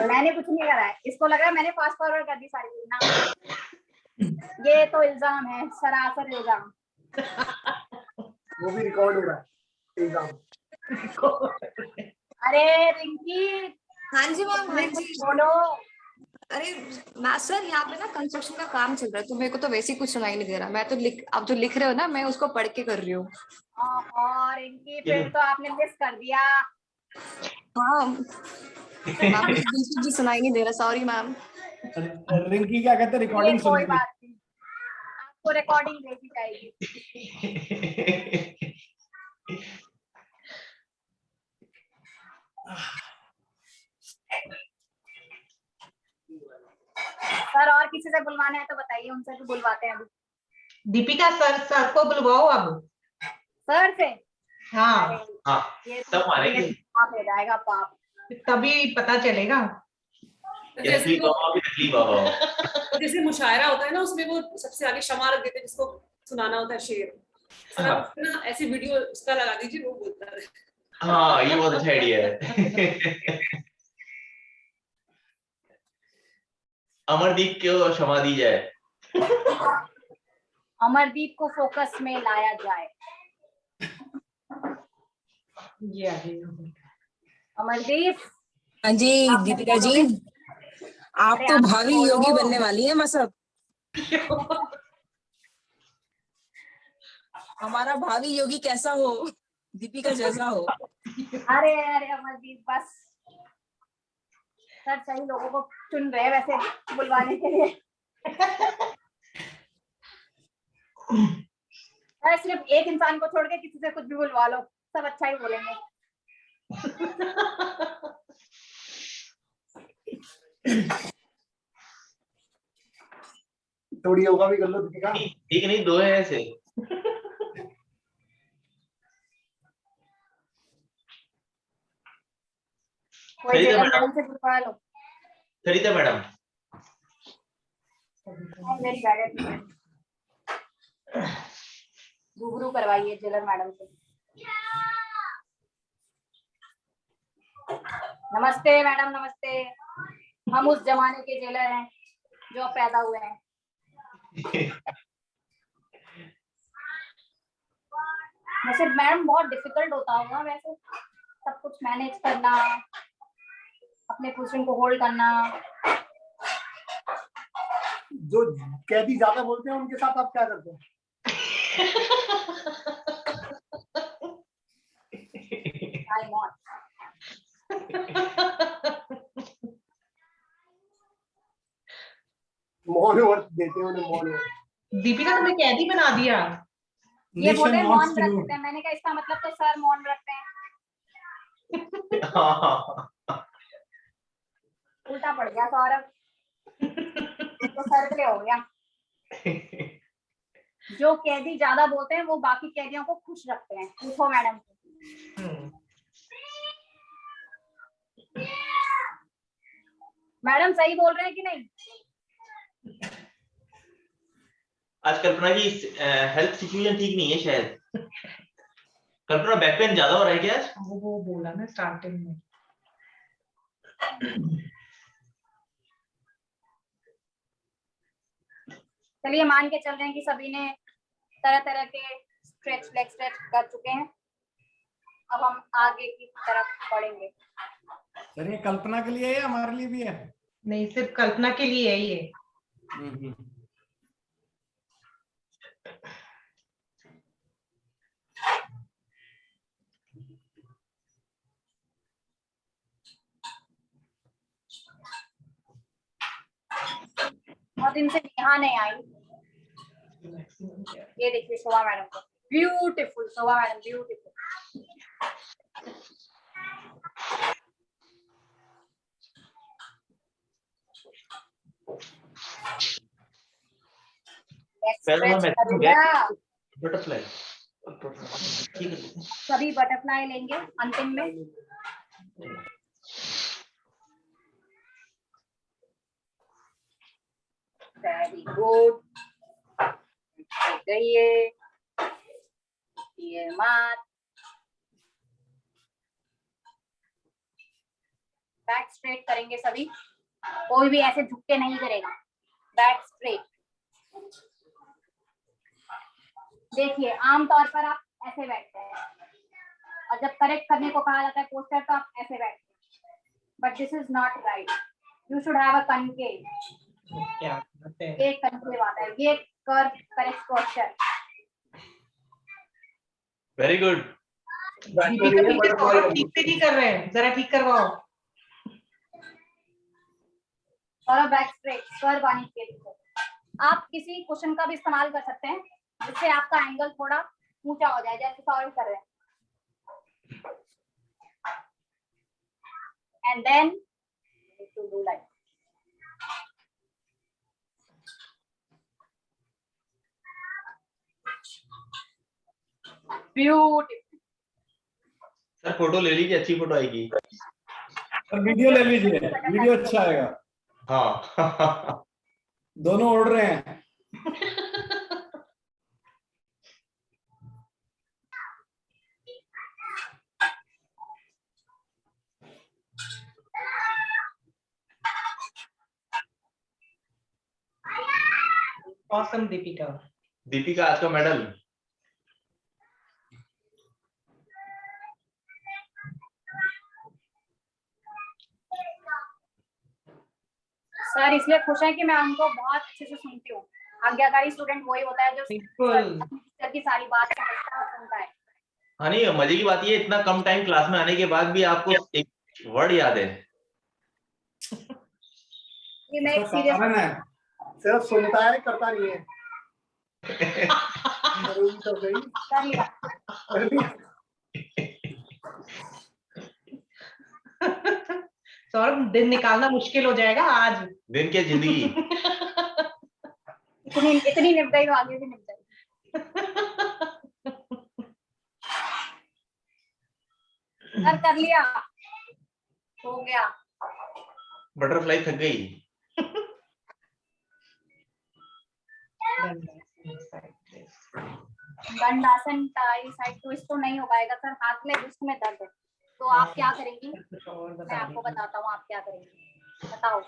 मैंने कुछ नहीं करा है, इसको लग रहा है मैंने फास्ट फॉरवर्ड कर दी सारी चीज ना। ये तो इल्जाम है, सरासर इल्जाम। वो भी रिकॉर्ड हो रहा है एग्जाम। अरे रिंकी, हाँ जी मैम, हाँ जी बोलो। अरे मैं सर यहाँ पे ना कंस्ट्रक्शन का काम चल रहा है, तो मेरे को तो वैसे ही कुछ सुनाई नहीं दे रहा। मैं तो आप जो लिख रहे हो ना, मैं उसको पढ़ के कर रही हूँ। और रिंकी फिर तो आपने मिस कर दिया। हाँ मैम, मुझे बिल्कुल भी सुनाई नहीं दे रहा, सॉरी मैम। रिंकी क्या कहते हैं, रिकॉर्डिंग कोई सुन बात नहीं, आपको रिकॉर्डिंग भेजी जाएगी। सर और किसी से बुलवाना है तो बताइए, उनसे भी बुलवाते हैं अभी। दीपिका सर को बुलवाओ अब। सर से? हाँ हाँ, ये तब मानेंगे। पाप हो जाएगा, पाप। तभी पता चलेगा। जैसे तकलीफ बाबा। जैसे मुशायरा होता है ना, उसमें वो सबसे आगे शमा रख देते हैं जिसको सुनाना होता है शेर। सर आप ना ऐसी वीडियो उसका लगा दीजिए, वो बोलता है। हाँ, ये बहुत अच्छा आइडिया है। अमरदीप को क्षमा दी जाए। अमरदीप को फोकस में लाया जाए। अमरदीप। हाँ जी दीपिका जी, आप तो भावी योगी बनने वाली हैं मसब। हमारा भावी योगी कैसा हो? दीपिका जैसा हो। अरे अरे अमरदीप, बस सर सही लोगों को चुन रहे हैं वैसे बुलवाने के लिए। सर सिर्फ एक इंसान को छोड़ के किसी से कुछ भी बुलवा लो, सब अच्छा ही बोलेंगे। थोड़ी योगा भी कर लो दीपिका। एक नहीं, दो है ऐसे। कोई जेलर मैडम से बुलवा लो। सरिता मैडम। मेरी गाइड रूबरू करवाइए जेलर मैडम से। नमस्ते मैडम, नमस्ते। हम उस जमाने के जेलर हैं जो अब पैदा हुए हैं। वैसे मैडम बहुत डिफिकल्ट होता होगा वैसे सब कुछ मैनेज करना, अपने पोजीशन को होल्ड करना। जो कैदी ज्यादा बोलते हैं उनके साथ आप क्या करते हैं? मौन व्रत देते हैं उन्हें, मौन व्रत। दीपिका तुम्हें कैदी बना दिया। ये बोले मौन व्रत देते हैं, मैंने कहा इसका मतलब तो सर मौन रखते हैं। उल्टा पड़ गया सौरभ, तो सर्कले हो गया। जो कैदी ज्यादा बोलते हैं वो बाकी कैदियों को खुश रखते हैं। पूछो मैडम से। मैडम सही बोल रहे हैं कि नहीं? आज कल्पना की हेल्थ सिचुएशन ठीक नहीं है शायद। कल्पना बैक पेन ज्यादा हो रहा है क्या आज? वो बोला ना स्टार्टिंग में। चलिए मान के चल रहे हैं कि सभी ने तरह तरह के स्ट्रेच, लेग स्ट्रेच कर चुके हैं। अब हम आगे की तरफ बढ़ेंगे। सर ये कल्पना के लिए है या हमारे लिए भी है? नहीं, सिर्फ कल्पना के लिए है ये। बहुत दिन से नेहा नहीं आई। ये देखिए शोभा मैडम को, ब्यूटीफुल शोभा मैडम, ब्यूटीफुल। बटरफ्लाई सभी बटरफ्लाई लेंगे अंतिम में। Very good. ये मात बैक स्ट्रेट करेंगे सभी, कोई भी ऐसे झुक के नहीं करेगा। Back straight. देखिए आमतौर पर आप ऐसे बैठते हैं और जब करेक्ट करने को कहा जाता है पोस्टर तो आप ऐसे बैठते हैं, but this is not right. You should have a concave. ये कनकेव आता है, ये curve correct poster. Very good. ठीक से नहीं कर रहे हैं, जरा ठीक करवाओ। और बैक स्ट्रेट कर्व आने के लिए आप किसी क्वेश्चन का भी इस्तेमाल कर सकते हैं जिससे आपका एंगल थोड़ा ऊंचा हो जाए, जैसे सॉल्व कर रहे हैं। And then to do like beautiful. Sir photo ले लीजिए, अच्छी फोटो आएगी। सर वीडियो ले लीजिए, वीडियो अच्छा आएगा। हाँ दोनों उड़ रहे हैं। ऑसम दीपिका। दीपिका आज का मेडल। सर इसलिए खुश है कि मैं उनको बहुत अच्छे से सुनती हूँ। आज्ञाकारी स्टूडेंट वही होता है जो टीचर की सारी बात समझता और सुनता है। हाँ नहीं, मजे की बात ये इतना कम टाइम क्लास में आने के बाद भी आपको एक वर्ड याद है। ये मैं एक सीरियस सिर्फ सुनता है, करता नहीं है। तो सही। सौरभ दिन निकालना मुश्किल हो जाएगा आज। दिन क्या जिंदगी। इतनी निभ गई तो आगे भी निभ जाएगी। सर कर लिया, हो गया। बटरफ्लाई थक गई। दंडासन टाई साइड ट्विस्ट तो नहीं हो पाएगा सर, हाथ में रिस्ट में दर्द है। तो आप क्या करेंगी? मैं आपको बताता हूँ आप क्या करेंगी, बताओ।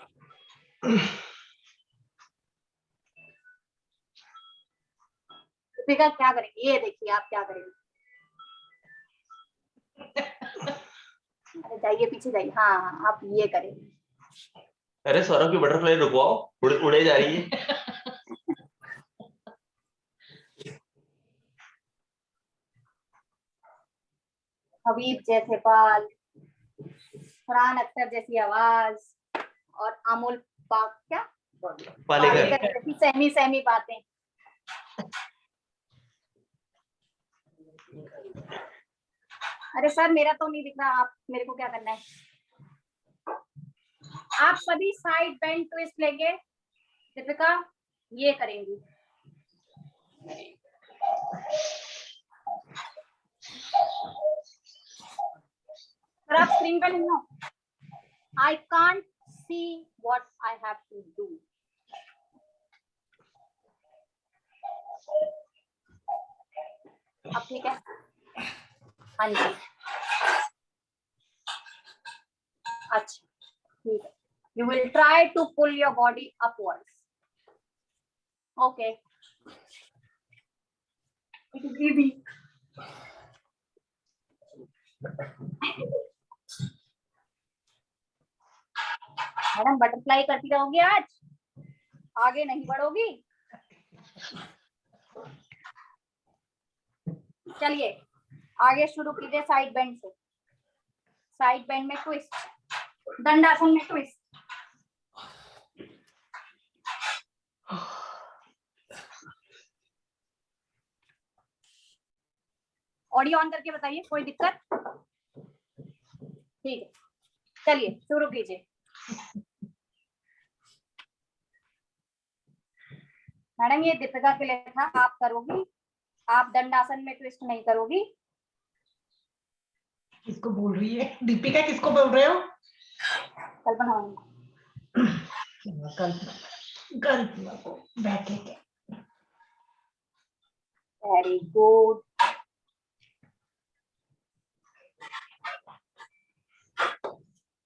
फिगर क्या करेंगे, ये देखिए आप क्या करेंगे। अरे जाइए पीछे जाइए। हाँ हाँ आप ये करेंगे। अरे सौरभ की बटरफ्लाई रुकवाओ, उड़े जा रही है। हबीब जैसे पाल, फरहान अख्तर जैसी आवाज और अमोल क्या पालेकर जैसी सहमी सहमी बातें। अरे सर मेरा तो नहीं दिख रहा, आप मेरे को क्या करना है? आप सभी साइड बेंड ट्विस्ट लेंगे, दीपिका ये करेंगी। सर आप स्क्रीन पे नहीं हो, I can't see what I have to do. अब ठीक है? हाँ जी, अच्छा ठीक है। You will try to pull your body upwards. Okay. It is easy. Madam butterfly करती रहोगी आज, आगे नहीं बढ़ोगी। चलिए आगे शुरू कीजिए साइड बेंड से। साइड बेंड में ट्विस्ट, दंडासन में ट्विस्ट। ऑडियो ऑन करके बताइए, कोई दिक्कत? ठीक है, चलिए शुरू कीजिए। मैडम ये दीपिका के लिए था, आप करोगी, आप दंडासन में ट्विस्ट नहीं करोगी। किसको बोल रही है दीपिका? किसको बोल रहे हो? कल्पना कल्पना को बैठे के। Very good.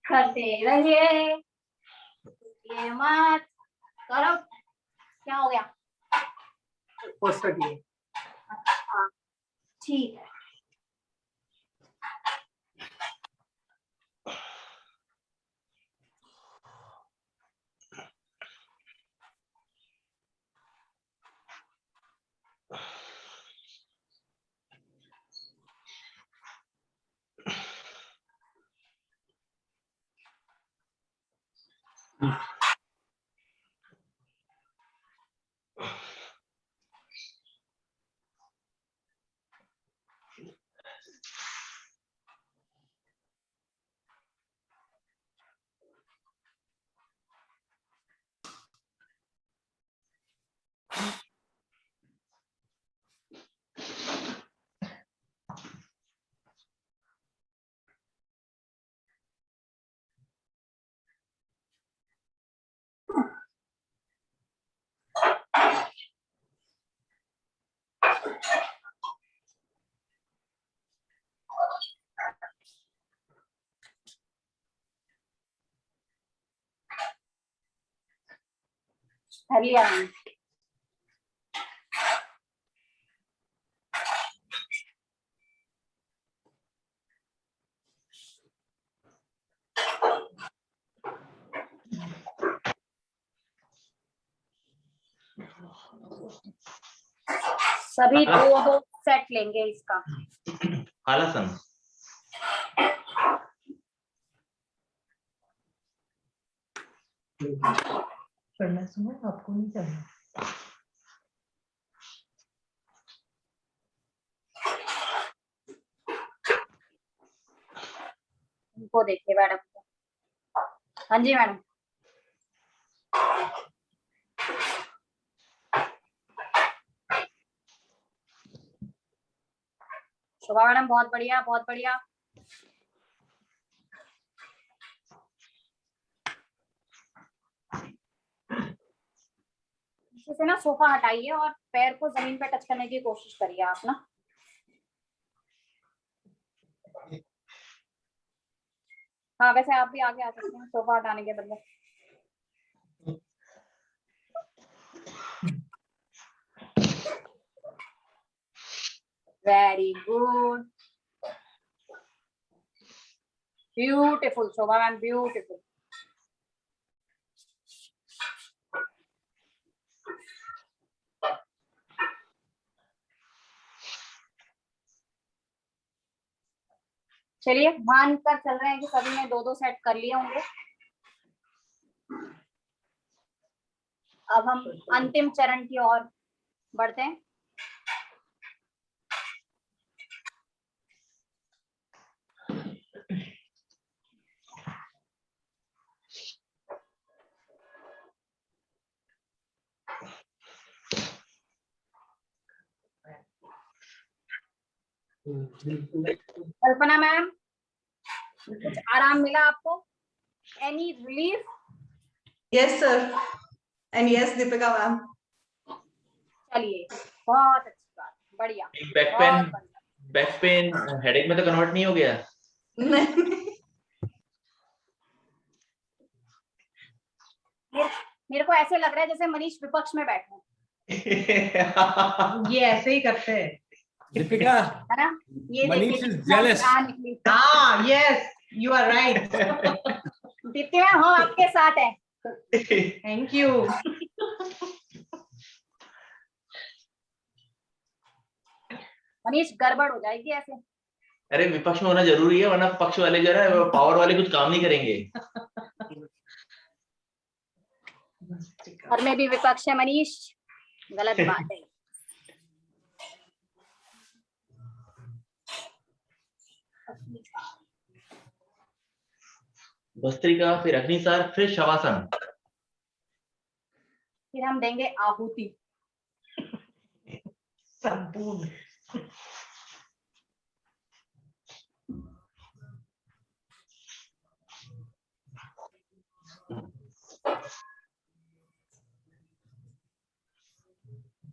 करते रहिए, ये मत करो। क्या हो गया? पोस्टर की अच्छा ठीक है। लिया सभी दो दो सेट लेंगे इसका। हालासन पढ़ना सुनो, आपको नहीं करना। इनको देखिए मैडम। हाँ जी मैडम। शोभा मैडम बहुत बढ़िया, बहुत बढ़िया। से ना सोफा हटाइए और पैर को जमीन पे टच करने की कोशिश करिए आप ना। हाँ वैसे आप भी आगे आ सकते हैं सोफा हटाने के बदले। वेरी गुड, ब्यूटीफुल शोभा मैम, ब्यूटीफुल। चलिए मान कर चल रहे हैं कि सभी ने दो दो सेट कर लिए होंगे। अब हम अंतिम चरण की ओर बढ़ते हैं। कल्पना मैम, कुछ आराम मिला आपको? Any relief? Yes sir and yes Deepika ma'am. चलिए, बहुत अच्छी बात, बढ़िया। बैक पेन हेडेक में तो कन्वर्ट नहीं हो गया? मेरे को ऐसे लग रहा है जैसे मनीष विपक्ष में बैठे हैं। ये ऐसे ही करते हैं दीपिका, है ना? ये मनीष देखिए is कितना jealous. ध्यान निकली। हाँ yes you are right. Deepti ma'am, हम आपके साथ हैं। Thank you. मनीष, गड़बड़ हो जाएगी ऐसे। अरे विपक्ष में होना जरूरी है, वरना पक्ष वाले जो है पावर वाले कुछ काम नहीं करेंगे। घर में भी विपक्ष है मनीष, गलत बात है। भस्त्रिका, फिर अग्निसार, फिर शवासन। फिर हम देंगे आहुति। संपूर्ण।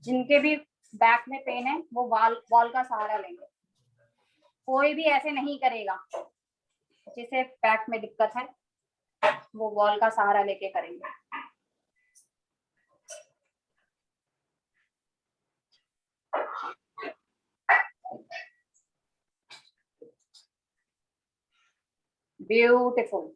जिनके भी बैक में पेन है वो वॉल का सहारा लेंगे। कोई भी ऐसे नहीं करेगा, जिसे बैक में दिक्कत है वो वॉल का सहारा लेके करेंगे। ब्यूटीफुल।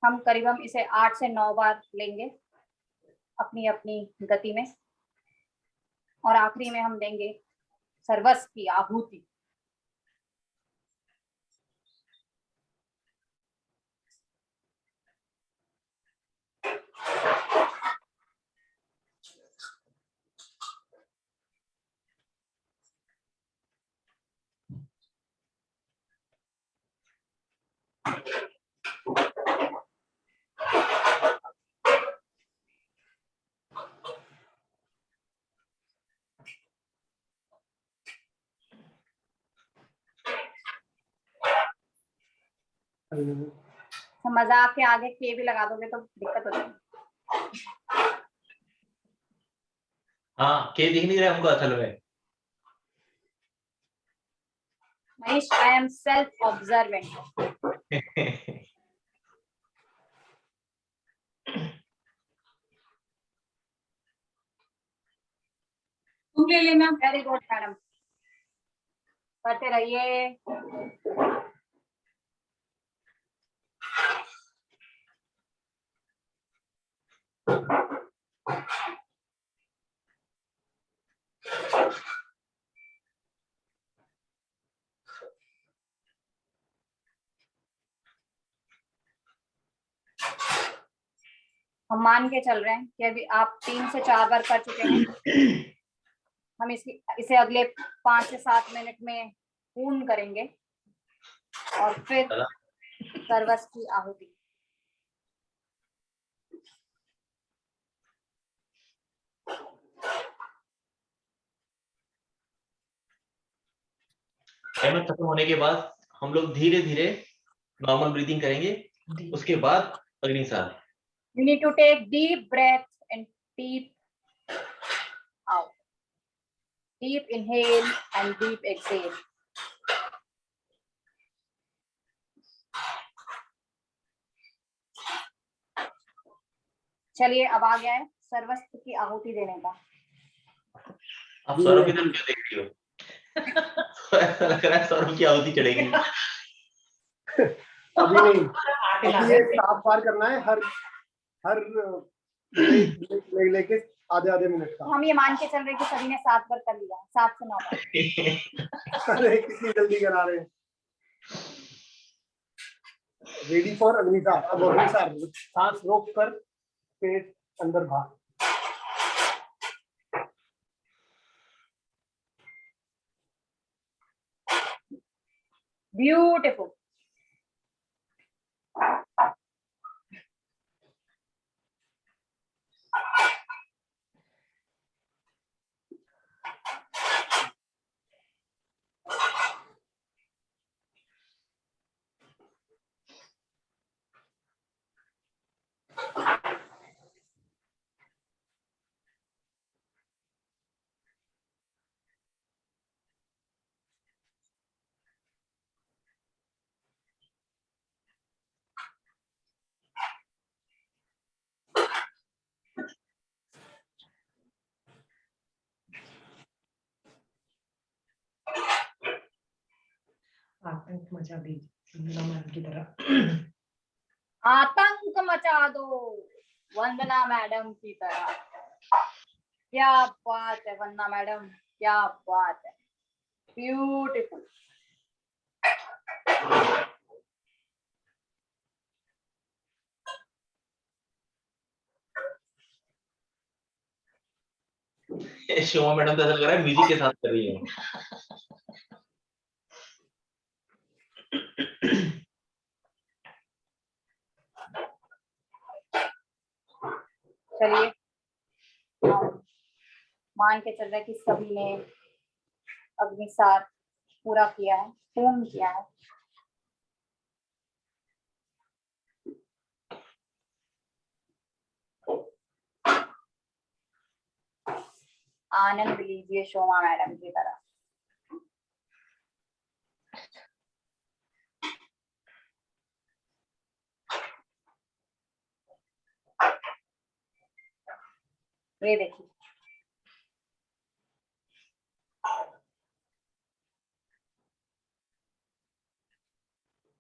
हम करीबन इसे 8 से 9 बार लेंगे अपनी अपनी गति में, और आखिरी में हम देंगे सर्वस्व की आहुति। तो मजाक के आगे के भी लगा दोगे तो दिक्कत हो जाएगी। हाँ, के दिख नहीं रहा हमको असल में। Manish, I am self observant. तुम ले लेना। वेरी गुड मैडम, करते रहिए। हम मान के चल रहे हैं कि अभी आप 3 से 4 बार कर चुके हैं। हम इसे अगले 5 से 7 मिनट में पूर्ण करेंगे और फिर सर्वस्व की आहुति। टाइमर खत्म होने के बाद हम लोग धीरे धीरे नॉर्मल ब्रीथिंग करेंगे, उसके बाद Agnisar. You need to take deep breath and deep out. Deep inhale and deep exhale. चलिए, अब आ गया है सर्वस्व की आहुति देने का। आप सौरभ की तरफ क्यों देख रही हो? ऐसा लग रहा है सौरभ की आहुति चढ़ेगी। अभी नहीं, अभी ये 7 बार करना है, हर लेके आधे मिनट का। हम ये मान के चल रहे हैं कि सभी ने 7 बार कर लिया, 7 से 9 बार। अरे कितनी जल्दी करा रहे हैं। Ready for Agnisar. अब अग्निसार सांस रोक कर पेट अंदर बाहर। ब्यूटीफुल। आतंक मचा दी वंदना मैम की तरह। आतंक मचा दो वंदना मैडम की तरह। क्या बात है वंदना मैडम, क्या बात है, ब्यूटीफुल। शोभा मैडम तो ऐसा लग रहा है म्यूजिक के साथ कर रही है। चलिए मान के चल रहे कि सभी ने अपने साथ पूरा किया है, पूर्ण किया है। आनंद लीजिए शोभा मैडम की तरह। ये देखिए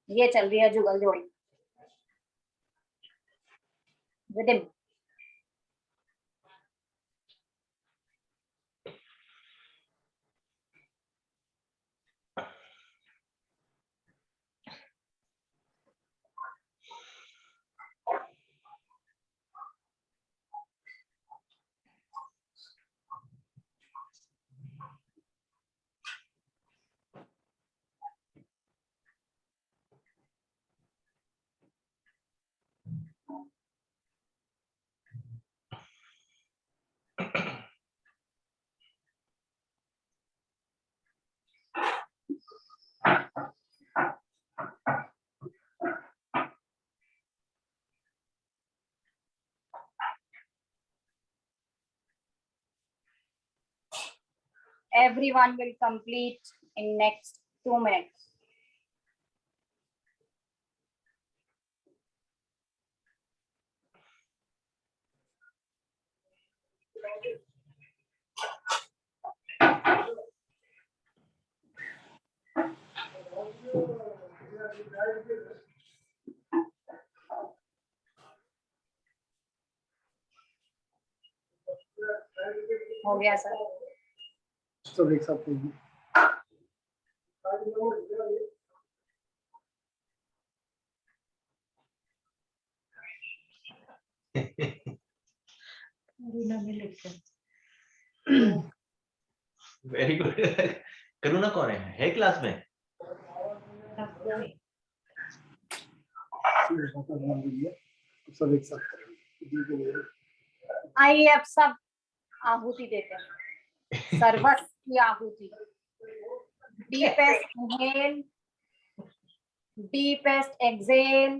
ये चल रही है जुगल जोड़ी within. Everyone will complete in next 2 minutes. हो गया सर। तो देख सकते हैं वेरी गुड। करुणा कौन है क्लास में? सब एक साथ करेंगे। आइए अब सब आहुति देते हैं, सर्वस्व की आहुति। Deepest inhale, deepest exhale.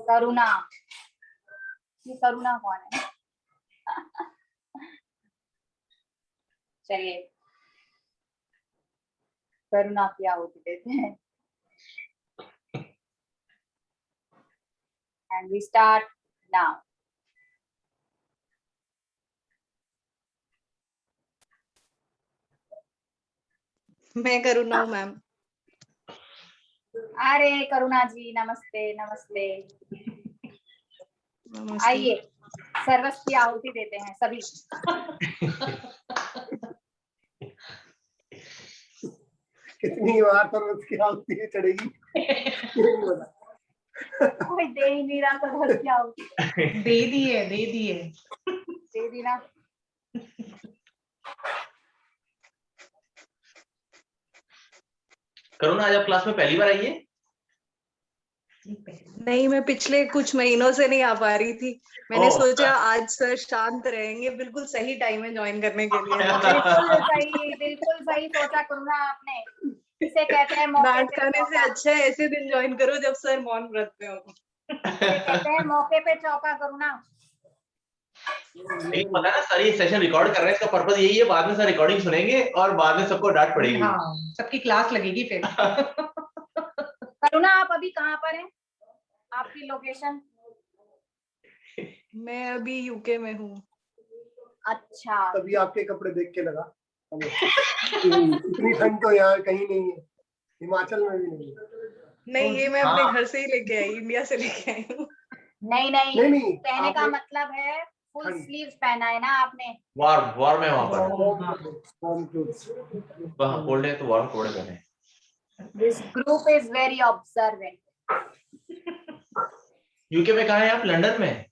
करुणा, ये करुणा कौन है? चलिए करुणा की आहुति देते हैं। And we start now. मैं करुणा हूँ मैम। अरे करुणा जी नमस्ते नमस्ते। आइए सर्वस्व की आहुति देते हैं सभी। कितनी बार सर्वस्व की आहुति चढ़ेगी? कोई दे ही नहीं रहा तो बस क्या हो। दे दिए दे दी ना। करुणा आज आप क्लास में पहली बार आई है? नहीं, मैं पिछले कुछ महीनों से नहीं आ पा रही थी। मैंने ओह। सोचा आज सर शांत रहेंगे, बिल्कुल सही टाइम है ज्वाइन करने के लिए। बिल्कुल सही सोचा करुणा आपने। इसे कहते हैं मौके डांट पे खाने से चौका। अच्छा है ऐसे दिन ज्वाइन करो जब सर मौन व्रत में हो। इसे कहते हैं मौके पे चौका करुणा। नहीं पता ना सर, ये सेशन रिकॉर्ड कर रहे हैं, इसका पर्पस यही है, बाद में सर रिकॉर्डिंग सुनेंगे और बाद में सबको डांट पड़ेगी। हाँ, सबकी क्लास लगेगी फिर। करुणा आप अभी कहाँ पर हैं? आपकी लोकेशन? मैं अभी यूके में हूँ। अच्छा। तभी आपके कपड़े देख के लगा इतनी ठंड तो यहाँ कहीं नहीं है, हिमाचल में भी नहीं है। नहीं, ये मैं अपने हाँ। घर से ही लेके आई, इंडिया से लेके आई हूँ। नहीं नहीं, कहने का आपने- मतलब है फुल ठंड। स्लीव्स पहना है ना आपने। वार्म है वहां पर, Warm clothes। वहाँ कोल्ड है तो वार्म कपड़े पहने। This group is very observant. UK में कहाँ है आप? लंदन में?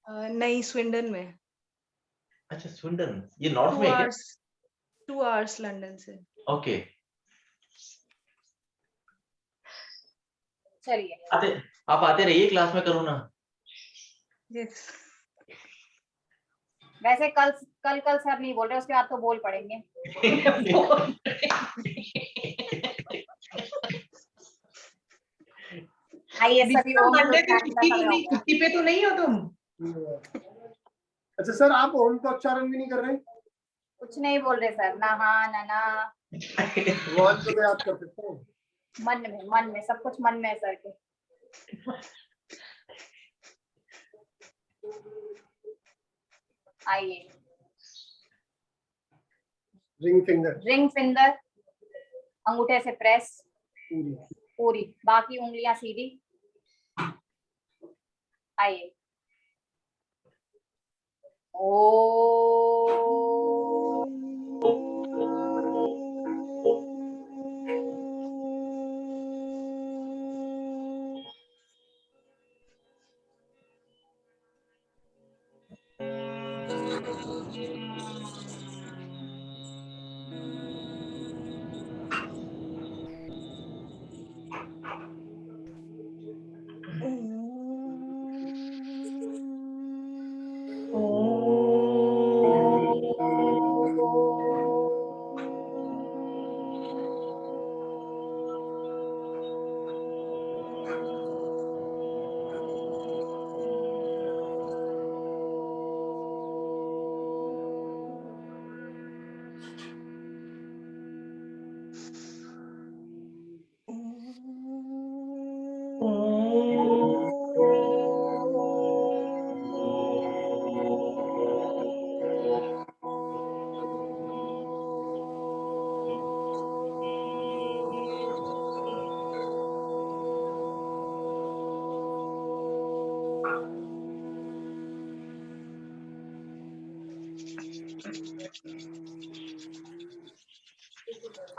नहीं, स्विंडन में। अच्छा स्विंडन, ये नॉर्थ में है क्या? 2 आवर्स लंदन से। ओके। चलिए आप आते रहिए क्लास में, करुणा। यस। वैसे कल सर नहीं बोल रहे, उसके बाद तो बोल पड़ेंगे। आइए सभी ओम को मंडे की stand छुट्टी करना तो नहीं, होगा। छुट्टी पे तो नहीं हो तुम? अच्छा सर, आप ओम का उच्चारण भी नहीं कर रहे? कुछ नहीं बोल रहे सर, ना हाँ ना भगवान को तो याद कर सकते हैं। मन में सब कुछ मन में है सर के। आइए रिंग फिंगर अंगूठे से प्रेस पूरी। पूरी, बाकी उंगलियां सीधी। आइए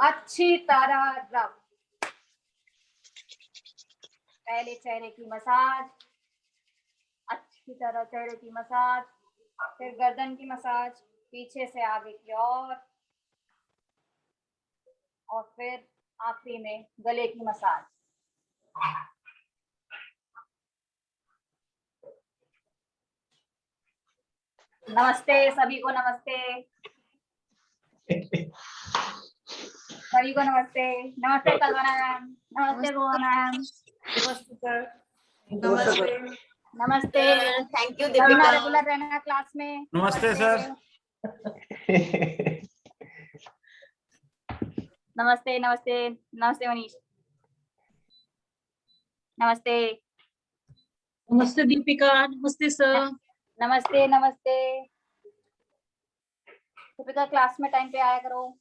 अच्छी तरह रब। पहले चेहरे की मसाज, अच्छी तरह चेहरे की मसाज, फिर गर्दन की मसाज, पीछे से आगे की और फिर आखिरी में गले की मसाज। नमस्ते सभी को, नमस्ते सभी को, नमस्ते कल्पना मैम, नमस्ते गोवा मैम, नमस्ते सर। नमस्ते। थैंक यू करुणा रेगुलर रहना क्लास में। नमस्ते सर। नमस्ते मनीष। नमस्ते दीपिका। नमस्ते सर। नमस्ते दीपिका, क्लास में टाइम पे आया करो।